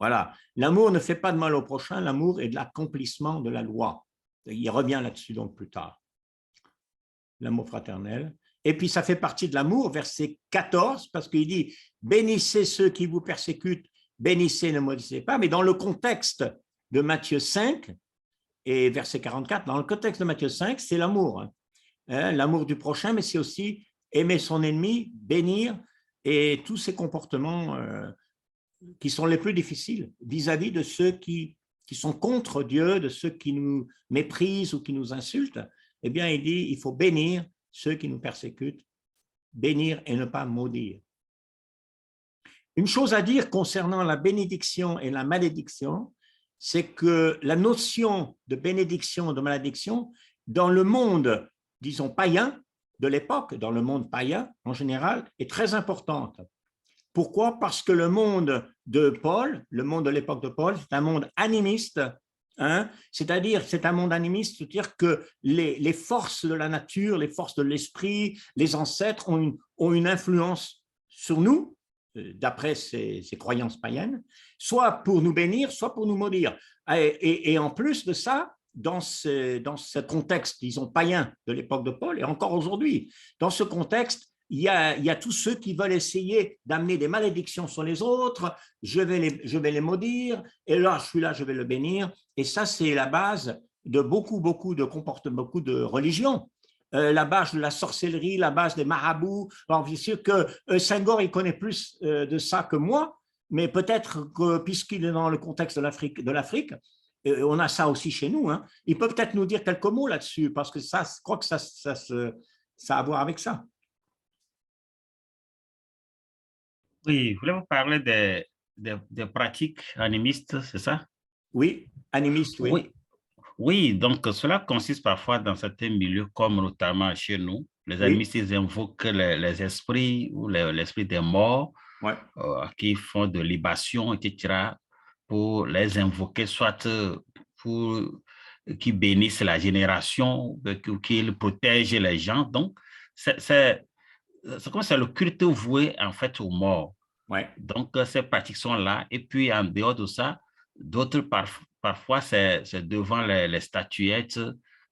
Voilà. L'amour ne fait pas de mal au prochain, l'amour est de l'accomplissement de la loi. Il revient là-dessus donc plus tard. L'amour fraternel. Et puis, ça fait partie de l'amour, verset 14, parce qu'il dit « Bénissez ceux qui vous persécutent, bénissez, ne maudissez pas, mais dans le contexte de Matthieu 5 et verset 44, dans le contexte de Matthieu 5, c'est l'amour, hein, l'amour du prochain, mais c'est aussi aimer son ennemi, bénir, et tous ces comportements qui sont les plus difficiles vis-à-vis de ceux qui sont contre Dieu, de ceux qui nous méprisent ou qui nous insultent. Eh bien, il dit, il faut bénir ceux qui nous persécutent, bénir et ne pas maudire. Une chose à dire concernant la bénédiction et la malédiction, c'est que la notion de bénédiction et de malédiction, dans le monde, disons, païen de l'époque, dans le monde païen en général, est très importante. Pourquoi? Parce que le monde de Paul, le monde de l'époque de Paul, c'est un monde animiste, hein? C'est-à-dire, c'est un monde animiste, c'est-à-dire que les forces de la nature, les forces de l'esprit, les ancêtres ont une influence sur nous, d'après ces croyances païennes, soit pour nous bénir, soit pour nous maudire. Et en plus de ça, dans ce contexte, disons, païen de l'époque de Paul, et encore aujourd'hui, dans ce contexte, il y a tous ceux qui veulent essayer d'amener des malédictions sur les autres, je vais les maudire, et là, celui-là, je vais le bénir. Et ça, c'est la base de beaucoup de comportements, beaucoup de religions. La base de la sorcellerie, la base des marabouts. Alors, bien sûr que Senghor, il connaît plus de ça que moi, mais peut-être que, puisqu'il est dans le contexte de l'Afrique, on a ça aussi chez nous, hein. Il peut peut-être nous dire quelques mots là-dessus, parce que ça, je crois que ça a à voir avec ça. Oui, je voulais vous parler des pratiques animistes, c'est ça? Oui, animiste, oui. Oui. Oui, donc cela consiste parfois dans certains milieux, comme notamment chez nous. Les animistes, ils invoquent les esprits ou l'esprit des morts, ouais. Qui font de libation, etc., pour les invoquer, soit pour qu'ils bénissent la génération, qu'ils protègent les gens. Donc, c'est comme c'est le culte voué en fait aux morts. Ouais. Donc, ces pratiques sont là. Et puis, en dehors de ça, d'autres, parfois, c'est devant les statuettes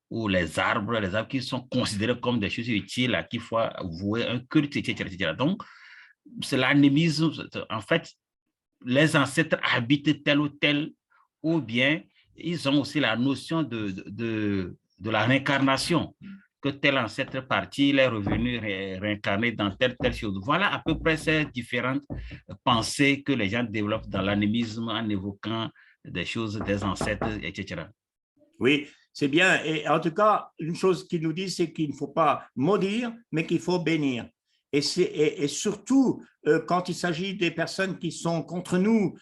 ou les arbres qui sont considérés comme des choses utiles à qui il faut vouer un culte, etc., etc. Donc, c'est l'animisme. En fait, les ancêtres habitent tel ou tel, ou bien ils ont aussi la notion de la réincarnation, que tel ancêtre parti, il est revenu réincarné dans telle chose. Voilà à peu près ces différentes pensées que les gens développent dans l'animisme en évoquant des choses des ancêtres, etc. Oui, c'est bien. Et en tout cas, une chose qu'ils nous disent, c'est qu'il ne faut pas maudire, mais qu'il faut bénir. Et surtout, quand il s'agit des personnes qui sont contre nous,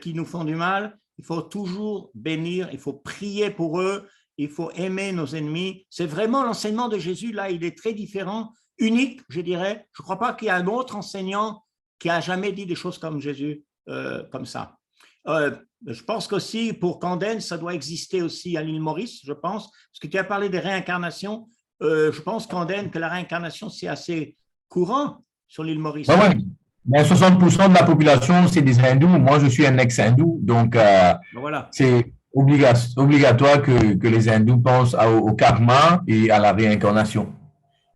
qui nous font du mal, il faut toujours bénir, il faut prier pour eux, il faut aimer nos ennemis. C'est vraiment l'enseignement de Jésus, là, il est très différent, unique, je dirais. Je ne crois pas qu'il y ait un autre enseignant qui a jamais dit des choses comme Jésus, comme ça. Je pense qu'aussi, pour Camden, ça doit exister aussi à l'île Maurice, je pense, parce que tu as parlé des réincarnations. Je pense, Camden, que la réincarnation, c'est assez courant sur l'île Maurice. Ah ouais. Mais 60% de la population, c'est des hindous. Moi, je suis un ex-hindou, donc voilà. C'est obligatoire que les hindous pensent au karma et à la réincarnation.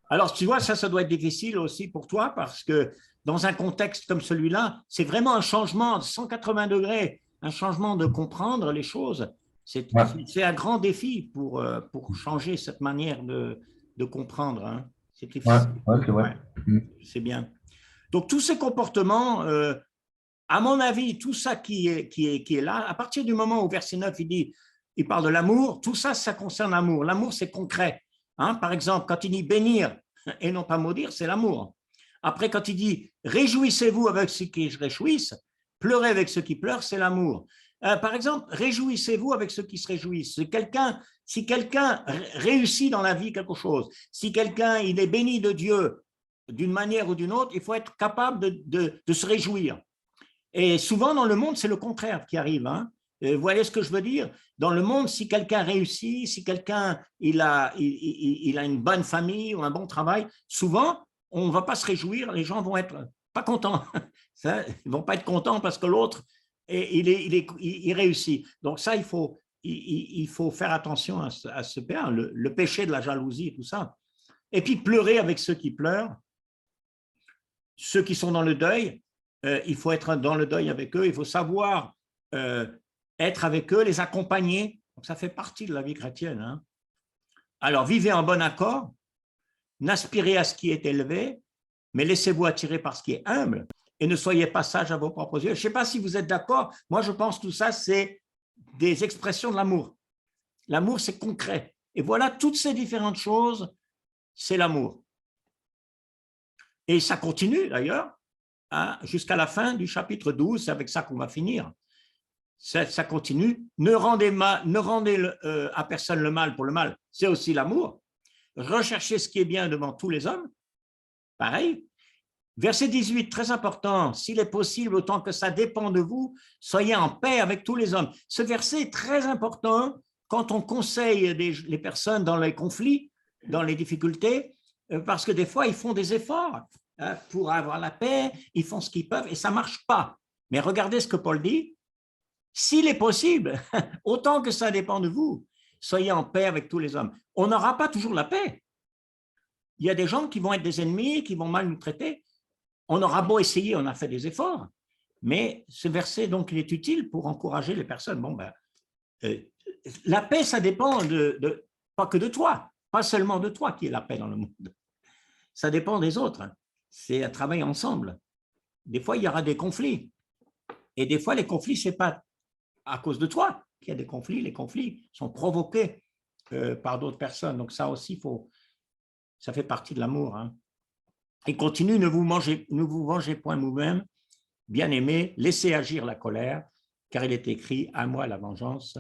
Alors, tu vois, ça doit être difficile aussi pour toi parce que dans un contexte comme celui-là, c'est vraiment un changement de 180 degrés, un changement de comprendre les choses. C'est un grand défi pour changer cette manière de comprendre, hein. C'est difficile. C'est vrai. C'est bien. Donc, tous ces comportements, à mon avis, tout ça qui est là, à partir du moment où verset 9, il parle de l'amour, tout ça, ça concerne l'amour. L'amour, c'est concret. Hein? Par exemple, quand il dit bénir et non pas maudire, c'est l'amour. Après, quand il dit réjouissez-vous avec ceux qui se réjouissent, pleurez avec ceux qui pleurent, c'est l'amour. Par exemple, réjouissez-vous avec ceux qui se réjouissent. Si quelqu'un réussit dans la vie quelque chose, si quelqu'un il est béni de Dieu d'une manière ou d'une autre, il faut être capable de se réjouir. Et souvent dans le monde, c'est le contraire qui arrive. Hein. Vous voyez ce que je veux dire? Dans le monde, si quelqu'un réussit, si quelqu'un il a une bonne famille ou un bon travail, souvent, on ne va pas se réjouir, les gens vont être pas contents. Ils ne vont pas être contents parce que l'autre, il réussit. Donc ça, il faut faire attention à ce péché, le péché de la jalousie et tout ça. Et puis pleurer avec ceux qui pleurent, ceux qui sont dans le deuil, il faut être dans le deuil avec eux, il faut savoir être avec eux, les accompagner. Donc, ça fait partie de la vie chrétienne. Hein. Alors, vivez en bon accord, n'aspirez à ce qui est élevé, mais laissez-vous attirer par ce qui est humble et ne soyez pas sages à vos propres yeux. Je ne sais pas si vous êtes d'accord. Moi, je pense que tout ça, c'est des expressions de l'amour. L'amour, c'est concret. Et voilà, toutes ces différentes choses, c'est l'amour. Et ça continue d'ailleurs hein, jusqu'à la fin du chapitre 12, c'est avec ça qu'on va finir. Ça continue. Ne rendez à personne le mal pour le mal, c'est aussi l'amour. Recherchez ce qui est bien devant tous les hommes, pareil. Verset 18, très important, s'il est possible, autant que ça dépend de vous, soyez en paix avec tous les hommes. Ce verset est très important quand on conseille les personnes dans les conflits, dans les difficultés, parce que des fois, ils font des efforts pour avoir la paix, ils font ce qu'ils peuvent et ça ne marche pas. Mais regardez ce que Paul dit, s'il est possible, autant que ça dépend de vous, soyez en paix avec tous les hommes. On n'aura pas toujours la paix. Il y a des gens qui vont être des ennemis, qui vont mal nous traiter. On aura beau essayer, on a fait des efforts, mais ce verset, donc, il est utile pour encourager les personnes. Bon, la paix, ça dépend pas que de toi, pas seulement de toi qui est la paix dans le monde. Ça dépend des autres. C'est un travail ensemble. Des fois, il y aura des conflits. Et des fois, les conflits, ce n'est pas à cause de toi qu'il y a des conflits. Les conflits sont provoqués par d'autres personnes. Donc, ça aussi, ça fait partie de l'amour. Hein. Et continue, ne vous vengez point vous-même, bien-aimés, laissez agir la colère, car il est écrit, à moi la vengeance,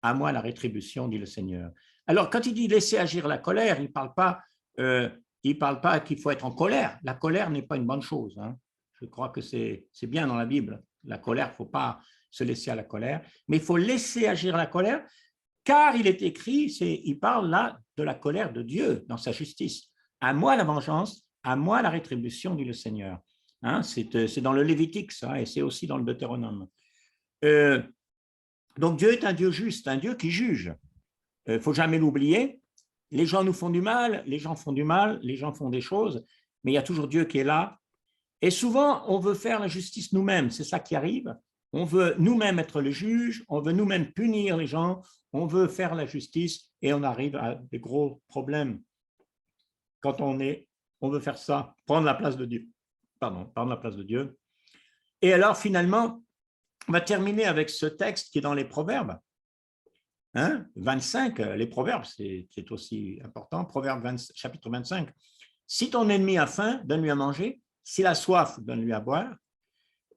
à moi la rétribution, dit le Seigneur. Alors, quand il dit laisser agir la colère, il ne parle pas qu'il faut être en colère. La colère n'est pas une bonne chose. Hein. Je crois que c'est bien dans la Bible. La colère, il ne faut pas se laisser à la colère, mais il faut laisser agir la colère, car il est écrit, il parle là de la colère de Dieu dans sa justice. À moi la vengeance, à moi la rétribution, dit le Seigneur. Hein, c'est dans le Lévitique, ça, et c'est aussi dans le Deutéronome. Donc Dieu est un Dieu juste, un Dieu qui juge. Il ne faut jamais l'oublier. Les gens nous font du mal, les gens font du mal, les gens font des choses, mais il y a toujours Dieu qui est là. Et souvent, on veut faire la justice nous-mêmes, c'est ça qui arrive. On veut nous-mêmes être le juge, on veut nous-mêmes punir les gens, on veut faire la justice et on arrive à des gros problèmes quand on veut faire ça, prendre la place de Dieu. Prendre la place de Dieu. Et alors, finalement, on va terminer avec ce texte qui est dans les Proverbes. Hein, 25, les Proverbes, c'est aussi important. Proverbes chapitre 25. Si ton ennemi a faim, donne-lui à manger. S'il a soif, donne-lui à boire.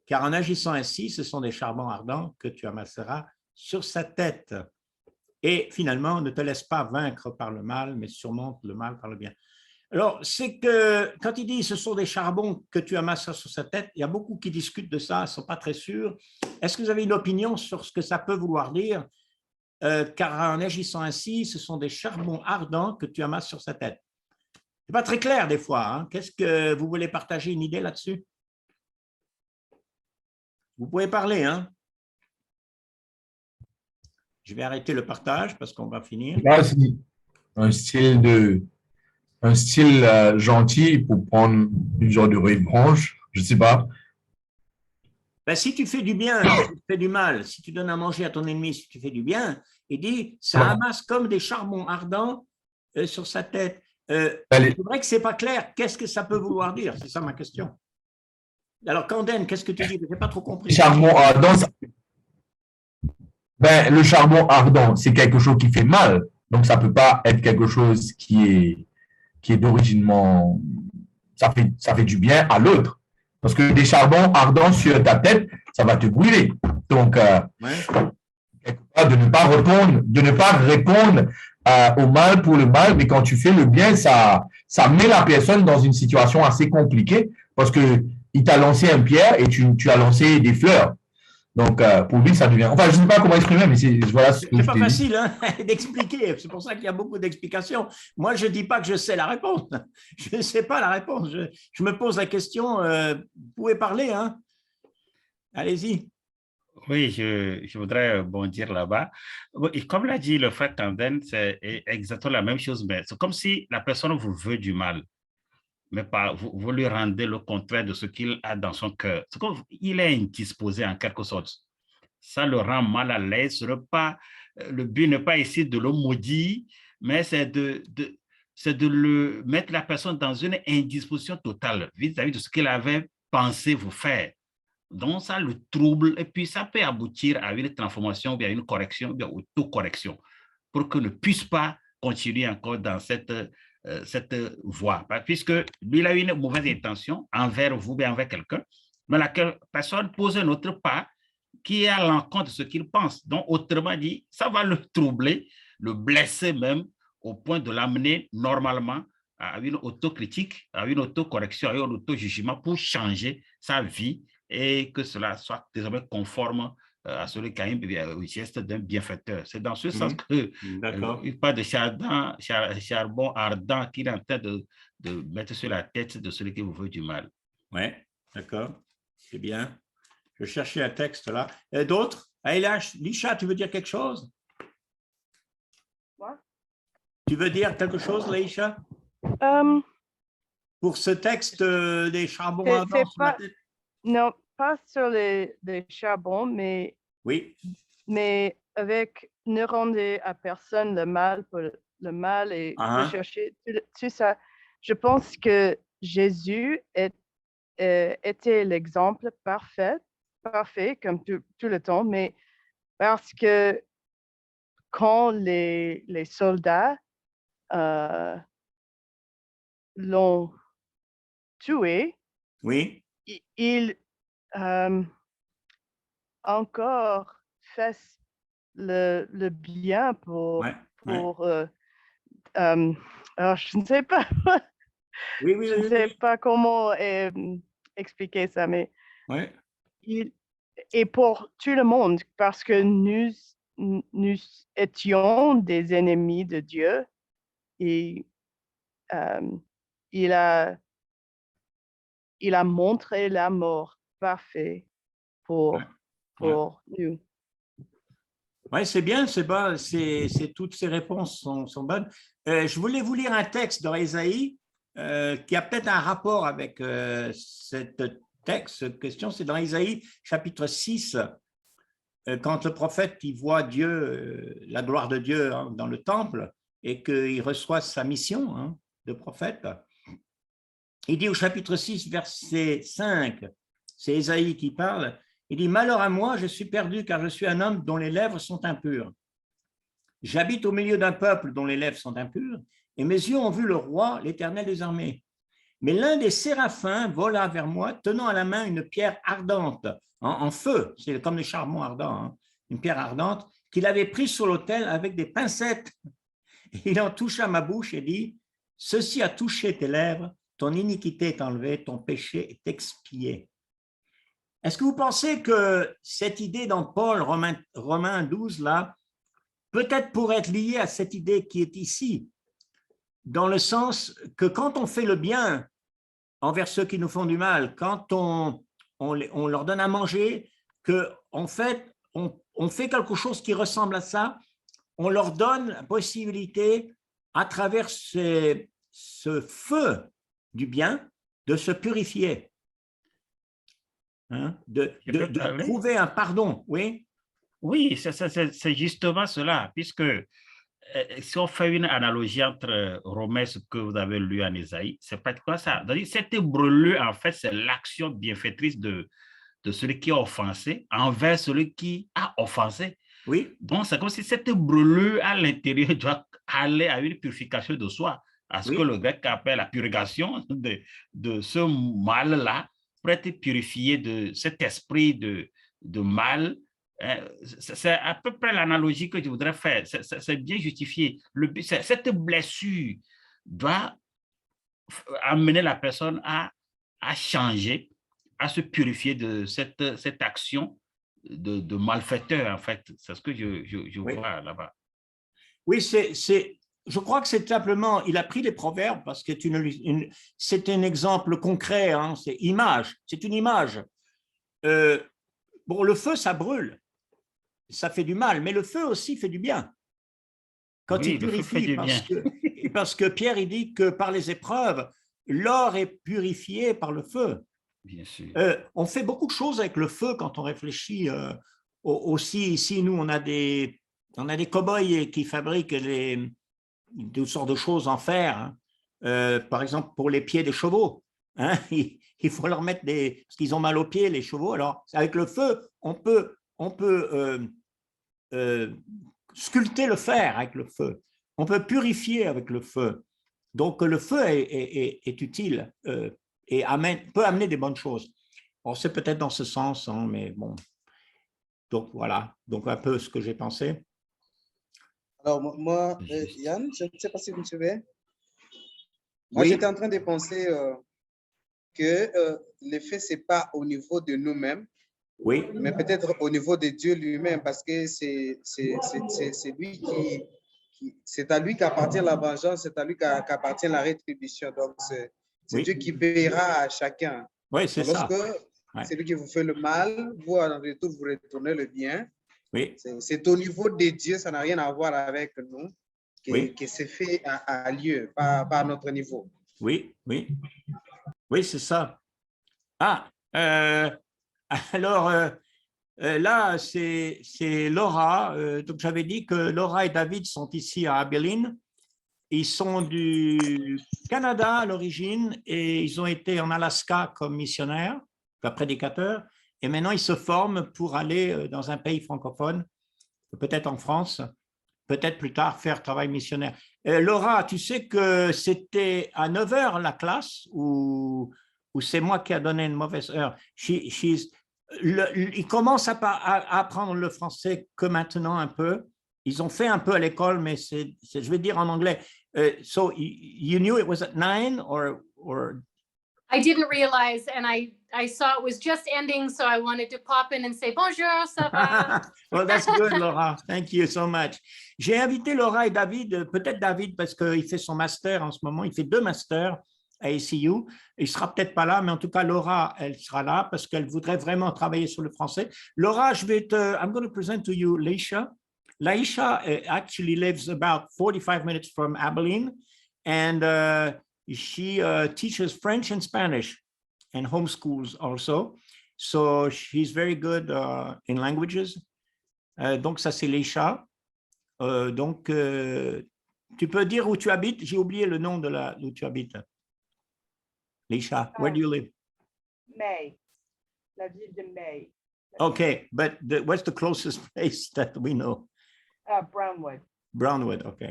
Car en agissant ainsi, ce sont des charbons ardents que tu amasseras sur sa tête. Et finalement, ne te laisse pas vaincre par le mal, mais surmonte le mal par le bien. Alors, c'est que quand il dit ce sont des charbons que tu amasseras sur sa tête, il y a beaucoup qui discutent de ça, ils ne sont pas très sûrs. Est-ce que vous avez une opinion sur ce que ça peut vouloir dire? Car en agissant ainsi, ce sont des charbons ardents que tu amasses sur sa tête. Ce n'est pas très clair des fois. Hein? Qu'est-ce que vous voulez partager une idée là-dessus? Vous pouvez parler. Hein? Je vais arrêter le partage parce qu'on va finir. Là, c'est un style gentil pour prendre une genre de revanche, je ne sais pas. Ben, si tu fais du bien, si tu fais du mal, si tu donnes à manger à ton ennemi, si tu fais du bien, il dit, ça amasse comme des charbons ardents sur sa tête. C'est vrai que ce n'est pas clair. Qu'est-ce que ça peut vouloir dire? C'est ça ma question. Alors, Canden, qu'est-ce que tu dis? Je n'ai pas trop compris. Charbon ardent, le charbon ardent, c'est quelque chose qui fait mal. Donc, ça ne peut pas être quelque chose qui est d'originement, ça fait du bien à l'autre. Parce que des charbons ardents sur ta tête, ça va te brûler. Donc, de ne pas répondre au mal pour le mal, mais quand tu fais le bien, ça met la personne dans une situation assez compliquée parce qu'il t'a lancé une pierre et tu as lancé des fleurs. Donc, pour lui, ça devient… Enfin, je ne sais pas comment exprimer, mais voilà ce que je c'est pas facile hein, d'expliquer. C'est pour ça qu'il y a beaucoup d'explications. Moi, je ne dis pas que je sais la réponse. Je ne sais pas la réponse. Je me pose la question. Vous pouvez parler. Hein? Allez-y. Oui, je voudrais bondir là-bas. Et comme l'a dit le frère Canden, c'est exactement la même chose, mais c'est comme si la personne vous veut du mal. mais vous lui rendez le contraire de ce qu'il a dans son cœur. Il est indisposé en quelque sorte. Ça le rend mal à l'aise. Le but n'est pas ici de le maudire, mais c'est de le mettre la personne dans une indisposition totale vis-à-vis de ce qu'il avait pensé vous faire. Donc, ça le trouble et puis ça peut aboutir à une transformation, ou bien une correction, ou bien autocorrection, pour qu'il ne puisse pas continuer encore dans cette voie. Puisque lui, il a une mauvaise intention envers vous, bien envers quelqu'un, mais la personne pose un autre pas qui est à l'encontre de ce qu'il pense. Donc, autrement dit, ça va le troubler, le blesser même, au point de l'amener normalement à une autocritique, à une autocorrection, à un auto-jugement pour changer sa vie et que cela soit désormais conforme à celui qui a un geste d'un bienfaiteur. C'est dans ce sens qu'il parle de charbon ardent qu'il est en train de mettre sur la tête de celui qui vous veut du mal. Oui, d'accord, c'est bien. Je cherchais un texte là. D'autres? Lisha, tu veux dire quelque chose? Quoi? Tu veux dire quelque chose, Lisha? Pour ce texte des charbons ardents sur la tête? Non, pas sur les charbons, mais, oui. Mais avec ne rendez à personne le mal pour le mal et rechercher tout ça. Je pense que Jésus était l'exemple parfait comme tout le temps, mais parce que quand les soldats l'ont tué, oui. il encore fait le bien pour alors je ne sais pas je ne sais pas comment expliquer ça, mais et pour tout le monde, parce que nous étions des ennemis de Dieu et il a montré la mort parfaite pour nous. Oui, c'est bien, toutes ces réponses sont bonnes. Je voulais vous lire un texte dans Ésaïe qui a peut-être un rapport avec cette question. C'est dans Ésaïe, chapitre 6, quand le prophète il voit Dieu, la gloire de Dieu dans le temple et qu'il reçoit sa mission de prophète. Il dit au chapitre 6, verset 5, c'est Ésaïe qui parle, il dit « Malheur à moi, je suis perdu car je suis un homme dont les lèvres sont impures. J'habite au milieu d'un peuple dont les lèvres sont impures et mes yeux ont vu le roi, l'Éternel des armées. Mais l'un des séraphins vola vers moi, tenant à la main une pierre ardente, en feu, c'est comme le charbon ardent, une pierre ardente, qu'il avait prise sur l'autel avec des pincettes. Il en toucha ma bouche et dit « Ceci a touché tes lèvres, ton iniquité est enlevée, ton péché est expié. » Est-ce que vous pensez que cette idée dans Paul, Romains 12, là, peut-être pourrait être liée à cette idée qui est ici, dans le sens que quand on fait le bien envers ceux qui nous font du mal, quand on leur donne à manger, qu'en fait, on fait quelque chose qui ressemble à ça, on leur donne la possibilité, à travers ce feu du bien, de se purifier. De trouver un pardon, oui? Oui, c'est justement cela, puisque si on fait une analogie entre Romains, ce que vous avez lu en Ésaïe, c'est pratiquement ça. Cette brûlure, en fait, c'est l'action bienfaitrice de celui qui a offensé envers celui qui a offensé. Oui. Donc, c'est comme si cette brûlure à l'intérieur doit aller à une purification de soi, à ce que le grec appelle la purgation de ce mal-là, pour être purifié de cet esprit de mal. C'est à peu près l'analogie que je voudrais faire. C'est bien justifié. Cette blessure doit amener la personne à changer, à se purifier de cette action de malfaiteur, en fait. C'est ce que je vois là-bas. Oui, je crois que c'est simplement, il a pris les proverbes parce que c'est un exemple concret, c'est une image. Bon, le feu, ça brûle, ça fait du mal, mais le feu aussi fait du bien. Quand il purifie, parce que Pierre, il dit que par les épreuves, l'or est purifié par le feu. Bien sûr. On fait beaucoup de choses avec le feu quand on réfléchit. Aussi, ici, nous, on a des cow-boys qui fabriquent toutes sortes de choses en fer. Hein. Par exemple, pour les pieds des chevaux. Hein, il faut leur mettre parce qu'ils ont mal aux pieds, les chevaux. Alors, avec le feu, on peut sculpter le fer avec le feu. On peut purifier avec le feu. Donc, le feu est utile et peut amener des bonnes choses. Bon, c'est peut-être dans ce sens, hein, mais bon. Donc, voilà. Donc, un peu ce que j'ai pensé. Alors, moi, Yann, je ne sais pas si vous me suivez. Moi, Oui. j'étais en train de penser que l'effet, ce n'est pas au niveau de nous-mêmes, Oui. mais peut-être au niveau de Dieu lui-même, parce que c'est lui c'est à lui qu'appartient la vengeance, c'est à lui qu'appartient la rétribution. Donc, c'est Oui. Dieu qui paiera à chacun. Oui, c'est ça. Lorsque c'est lui qui vous fait le mal, vous, en retour, vous retournez le bien. Oui. C'est au niveau de Dieu, ça n'a rien à voir avec nous, Oui. que c'est fait à lieu, pas à notre niveau. Oui, oui. Oui, c'est ça. Ah, alors là, c'est Laura. Donc, j'avais dit que Laura et David sont ici à Abilene. Ils sont du Canada à l'origine et ils ont été en Alaska comme missionnaires, comme prédicateurs. Et maintenant, ils se forment pour aller dans un pays francophone, peut-être en France, peut-être plus tard faire travail missionnaire. Laura, tu sais que c'était à 9 heures la classe ou c'est moi qui a donné une mauvaise heure? Ils commencent à apprendre le français que maintenant un peu. Ils ont fait un peu à l'école, mais je vais dire en anglais. So you knew it was at 9 or I didn't realize, and I saw it was just ending, so I wanted to pop in and say bonjour, ça va? Well, that's good, Laura. Thank you so much. J'ai invité Laura et David, peut-être David parce qu'il fait son master en ce moment, il fait 2 masters à ACU. Il ne sera peut-être pas là, mais en tout cas, Laura, elle sera là parce qu'elle voudrait vraiment travailler sur le français. Laura, I'm going to present to you Laisha. Laisha actually lives about 45 minutes from Abilene, and she teaches French and Spanish and homeschools also. So she's very good in languages. Donc, ça, c'est Laisha. Donc, tu peux dire où tu habites? J'ai oublié le nom d'où tu habites. Laisha, where do you live? May, la ville de May. Okay, but what's the closest place that we know? Brownwood. Brownwood, ok.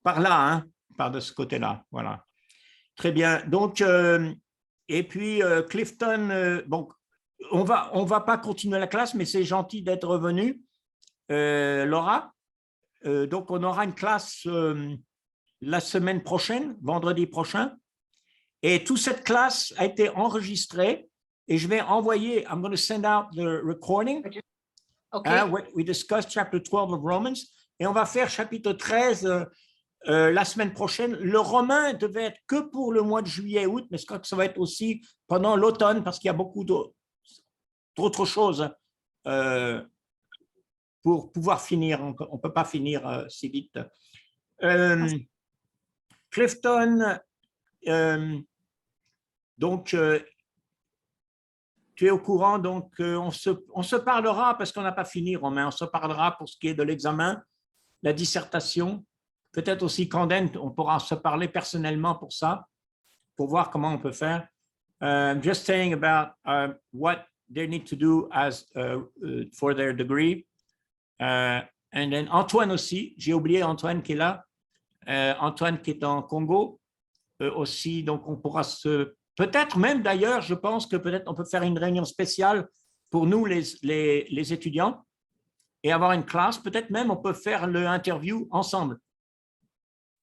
Par là, hein, par de ce côté-là, voilà. Très bien. Donc, et puis Clifton, bon, on va pas continuer la classe, mais c'est gentil d'être revenu, Laura. Donc, on aura une classe la semaine prochaine, vendredi prochain. Et toute cette classe a été enregistrée et je vais envoyer, I'm going to send out the recording. Okay. We discussed chapter 12 of Romans et on va faire chapitre 13 la semaine prochaine. Le romain devait être que pour le mois de juillet, août, mais je crois que ça va être aussi pendant l'automne parce qu'il y a beaucoup d'autres choses pour pouvoir finir. On ne peut pas finir si vite. Clifton, donc, tu es au courant, donc on se parlera parce qu'on n'a pas fini, Romain. On se parlera pour ce qui est de l'examen, la dissertation. Peut-être aussi Camden, on pourra se parler personnellement pour ça, pour voir comment on peut faire. Just saying about what they need to do as for their degree. And then Antoine aussi, j'ai oublié Antoine qui est là. Antoine qui est en Congo aussi, donc on pourra peut-être même d'ailleurs, je pense que peut-être on peut faire une réunion spéciale pour nous les étudiants et avoir une classe. Peut-être même on peut faire l'interview ensemble.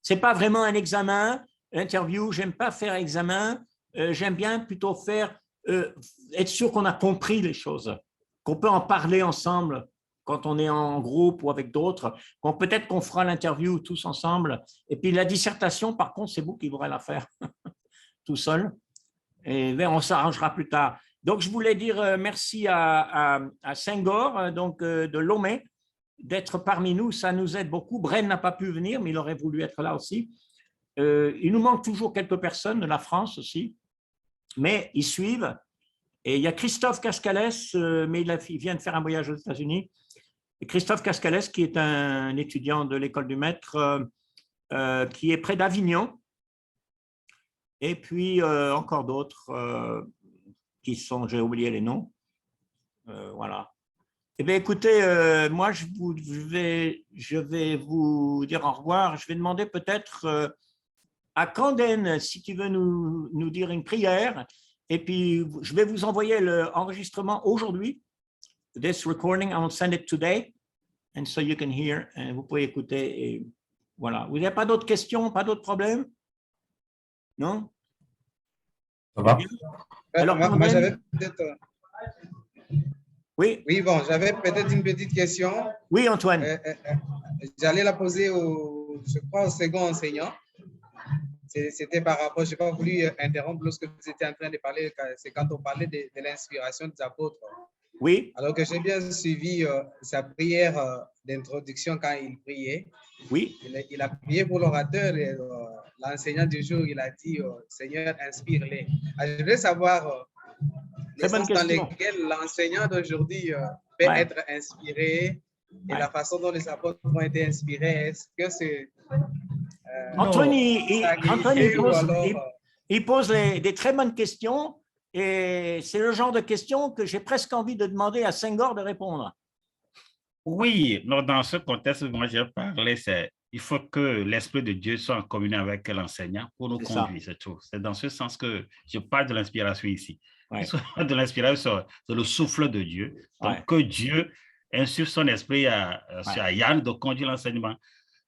C'est pas vraiment un examen, interview. J'aime pas faire examen. J'aime bien plutôt faire être sûr qu'on a compris les choses, qu'on peut en parler ensemble quand on est en groupe ou avec d'autres. Peut-être qu'on fera l'interview tous ensemble. Et puis la dissertation, par contre, c'est vous qui pourrez la faire tout seul. Et on s'arrangera plus tard. Donc, je voulais dire merci à Senghor, donc de Lomé, d'être parmi nous. Ça nous aide beaucoup. Bren n'a pas pu venir, mais il aurait voulu être là aussi. Il nous manque toujours quelques personnes de la France aussi, mais ils suivent. Et il y a Christophe Cascales, mais il vient de faire un voyage aux États-Unis. Et Christophe Cascales, qui est un étudiant de l'école du Maître, qui est près d'Avignon. Et puis encore d'autres qui sont, j'ai oublié les noms. Voilà. Eh bien, écoutez, moi, je vais vous dire au revoir. Je vais demander peut-être à Canden, si tu veux nous dire une prière. Et puis, je vais vous envoyer l'enregistrement aujourd'hui. This recording, I will send it today. And so you can hear. Et vous pouvez écouter. Et voilà. Vous n'avez pas d'autres questions, pas d'autres problèmes? Non? Ça va? Alors, moi j'avais peut-être. Oui. Oui, bon, j'avais peut-être une petite question. Oui, Antoine. J'allais la poser je crois, au second enseignant. C'était par rapport, je n'ai pas voulu interrompre lorsque vous étiez en train de parler, c'est quand on parlait de l'inspiration des apôtres. Oui. Alors que j'ai bien suivi sa prière d'introduction quand il priait. Oui. Il a prié pour l'orateur et l'enseignant du jour, il a dit Seigneur, inspire-les. Je voulais savoir le sens dans lequel l'enseignant d'aujourd'hui peut être inspiré et la façon dont les apôtres ont été inspirés. Est-ce que c'est. Antoine, il pose des très bonnes questions et c'est le genre de questions que j'ai presque envie de demander à Senghor de répondre. Oui, dans ce contexte, moi j'ai parlé, il faut que l'Esprit de Dieu soit en communion avec l'enseignant pour nous conduire, c'est tout. C'est dans ce sens que je parle de l'inspiration ici. Ouais. De l'inspiration, c'est le souffle de Dieu. Donc que Dieu insuffle son esprit à Yann de conduire l'enseignement.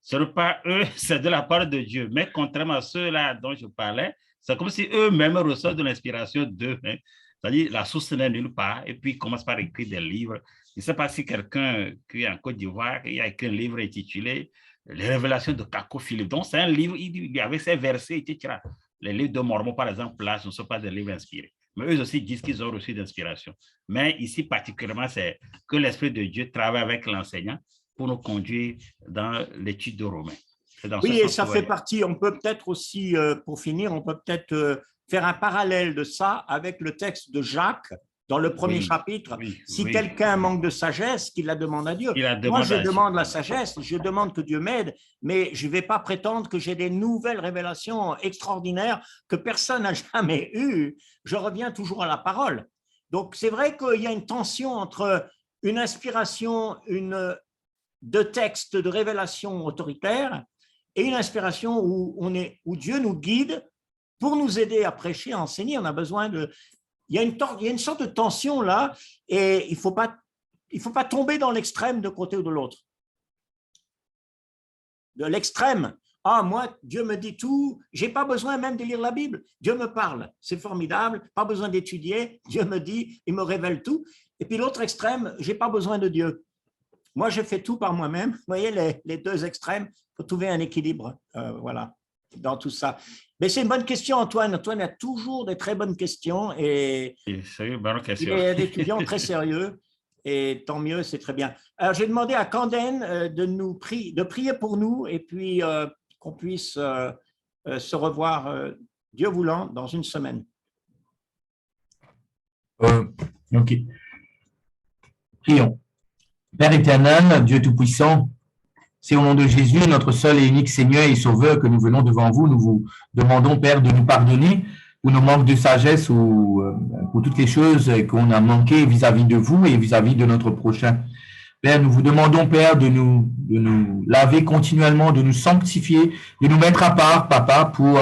Ce n'est pas eux, c'est de la part de Dieu. Mais contrairement à ceux-là dont je parlais, c'est comme si eux-mêmes reçoivent de l'inspiration d'eux. C'est-à-dire, la source n'est nulle part. Et puis, ils commencent par écrire des livres. Je ne sais pas si quelqu'un qui est en Côte d'Ivoire, il a écrit un livre intitulé Les révélations de Kako Philippe. Donc, c'est un livre, il avait ses versets, etc. Les livres de Mormon, par exemple, là, ce ne sont pas des livres inspirés. Mais eux aussi disent qu'ils ont reçu d'inspiration. Mais ici, particulièrement, c'est que l'Esprit de Dieu travaille avec l'enseignant pour nous conduire dans l'étude de Romains. Oui, et ça fait partie, on peut peut-être aussi, pour finir, on peut peut-être faire un parallèle de ça avec le texte de Jacques dans le premier chapitre. Si quelqu'un manque de sagesse, qu'il la demande à Dieu. Moi, je demande la sagesse, je demande que Dieu m'aide, mais je ne vais pas prétendre que j'ai des nouvelles révélations extraordinaires que personne n'a jamais eues. Je reviens toujours à la parole. Donc, c'est vrai qu'il y a une tension entre une inspiration, de textes de révélation autoritaire et une inspiration où Dieu nous guide pour nous aider à prêcher, à enseigner. On a besoin de... Il y a une sorte de tension là et il faut pas tomber dans l'extrême de côté ou de l'autre. De l'extrême. Ah, moi, Dieu me dit tout, j'ai pas besoin même de lire la Bible. Dieu me parle, c'est formidable, pas besoin d'étudier, Dieu me dit, il me révèle tout. Et puis l'autre extrême, j'ai pas besoin de Dieu. Moi, je fais tout par moi-même. Vous voyez, les deux extrêmes, il faut trouver un équilibre, voilà, dans tout ça. Mais c'est une bonne question, Antoine. Antoine a toujours des très bonnes questions et c'est une bonne question. Il est d'étudiants très sérieux et tant mieux, c'est très bien. Alors, j'ai demandé à Canden de prier pour nous et puis qu'on puisse se revoir, Dieu voulant, dans une semaine. OK. Prions. Père éternel, Dieu Tout-Puissant, c'est au nom de Jésus, notre seul et unique Seigneur et Sauveur, que nous venons devant vous. Nous vous demandons, Père, de nous pardonner pour nos manques de sagesse ou pour toutes les choses qu'on a manquées vis-à-vis de vous et vis-à-vis de notre prochain. Père, nous vous demandons, Père, de nous laver continuellement, de nous sanctifier, de nous mettre à part, Papa, pour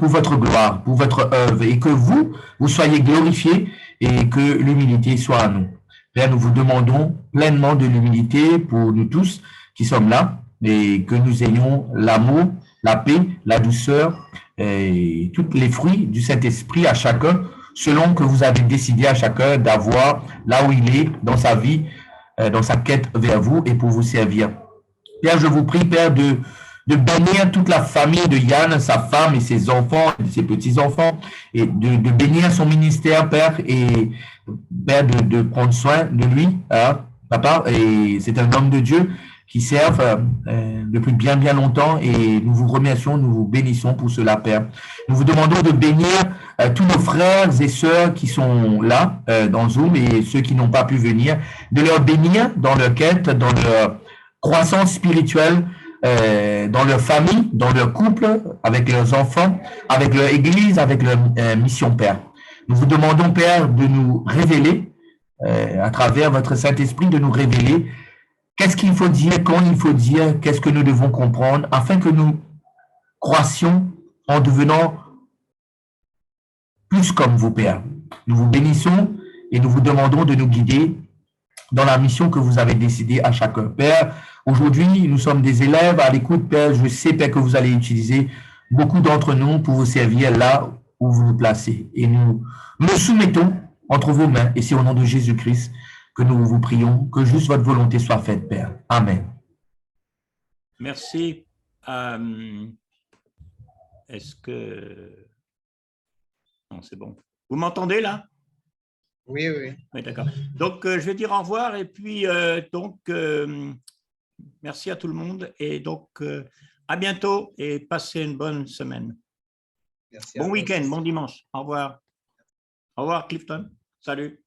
votre gloire, pour votre œuvre, et que vous soyez glorifiés et que l'humilité soit à nous. Père, nous vous demandons pleinement de l'humilité pour nous tous qui sommes là et que nous ayons l'amour, la paix, la douceur et tous les fruits du Saint-Esprit à chacun selon que vous avez décidé à chacun d'avoir là où il est dans sa vie, dans sa quête vers vous et pour vous servir. Père, je vous prie, Père, de bénir toute la famille de Yann, sa femme et ses enfants, ses petits-enfants, et de bénir son ministère, Père, et Père, de prendre soin de lui, hein, Papa, et c'est un homme de Dieu, qui servent depuis bien longtemps et nous vous remercions, nous vous bénissons pour cela, Père. Nous vous demandons de bénir tous nos frères et sœurs qui sont là dans Zoom et ceux qui n'ont pas pu venir, de leur bénir dans leur quête, dans leur croissance spirituelle, dans leur famille, dans leur couple, avec leurs enfants, avec leur église, avec leur mission, Père. Nous vous demandons, Père, de nous révéler, à travers votre Saint-Esprit, de nous révéler qu'est-ce qu'il faut dire, quand il faut dire, qu'est-ce que nous devons comprendre, afin que nous croissions en devenant plus comme vous, Père. Nous vous bénissons et nous vous demandons de nous guider dans la mission que vous avez décidée à chacun. Père, aujourd'hui, nous sommes des élèves à l'écoute, Père. Je sais, Père, que vous allez utiliser beaucoup d'entre nous pour vous servir là où vous vous placez. Et nous nous soumettons entre vos mains, et c'est au nom de Jésus-Christ que nous vous prions, que juste votre volonté soit faite, Père. Amen. Merci. Est-ce que... Non, c'est bon. Vous m'entendez là? Oui, oui. Oui, d'accord. Donc, je vais dire au revoir et puis, merci à tout le monde et donc, à bientôt et passez une bonne semaine. Merci Bon week-end, bon dimanche. Au revoir. Au revoir, Clifton. Salut.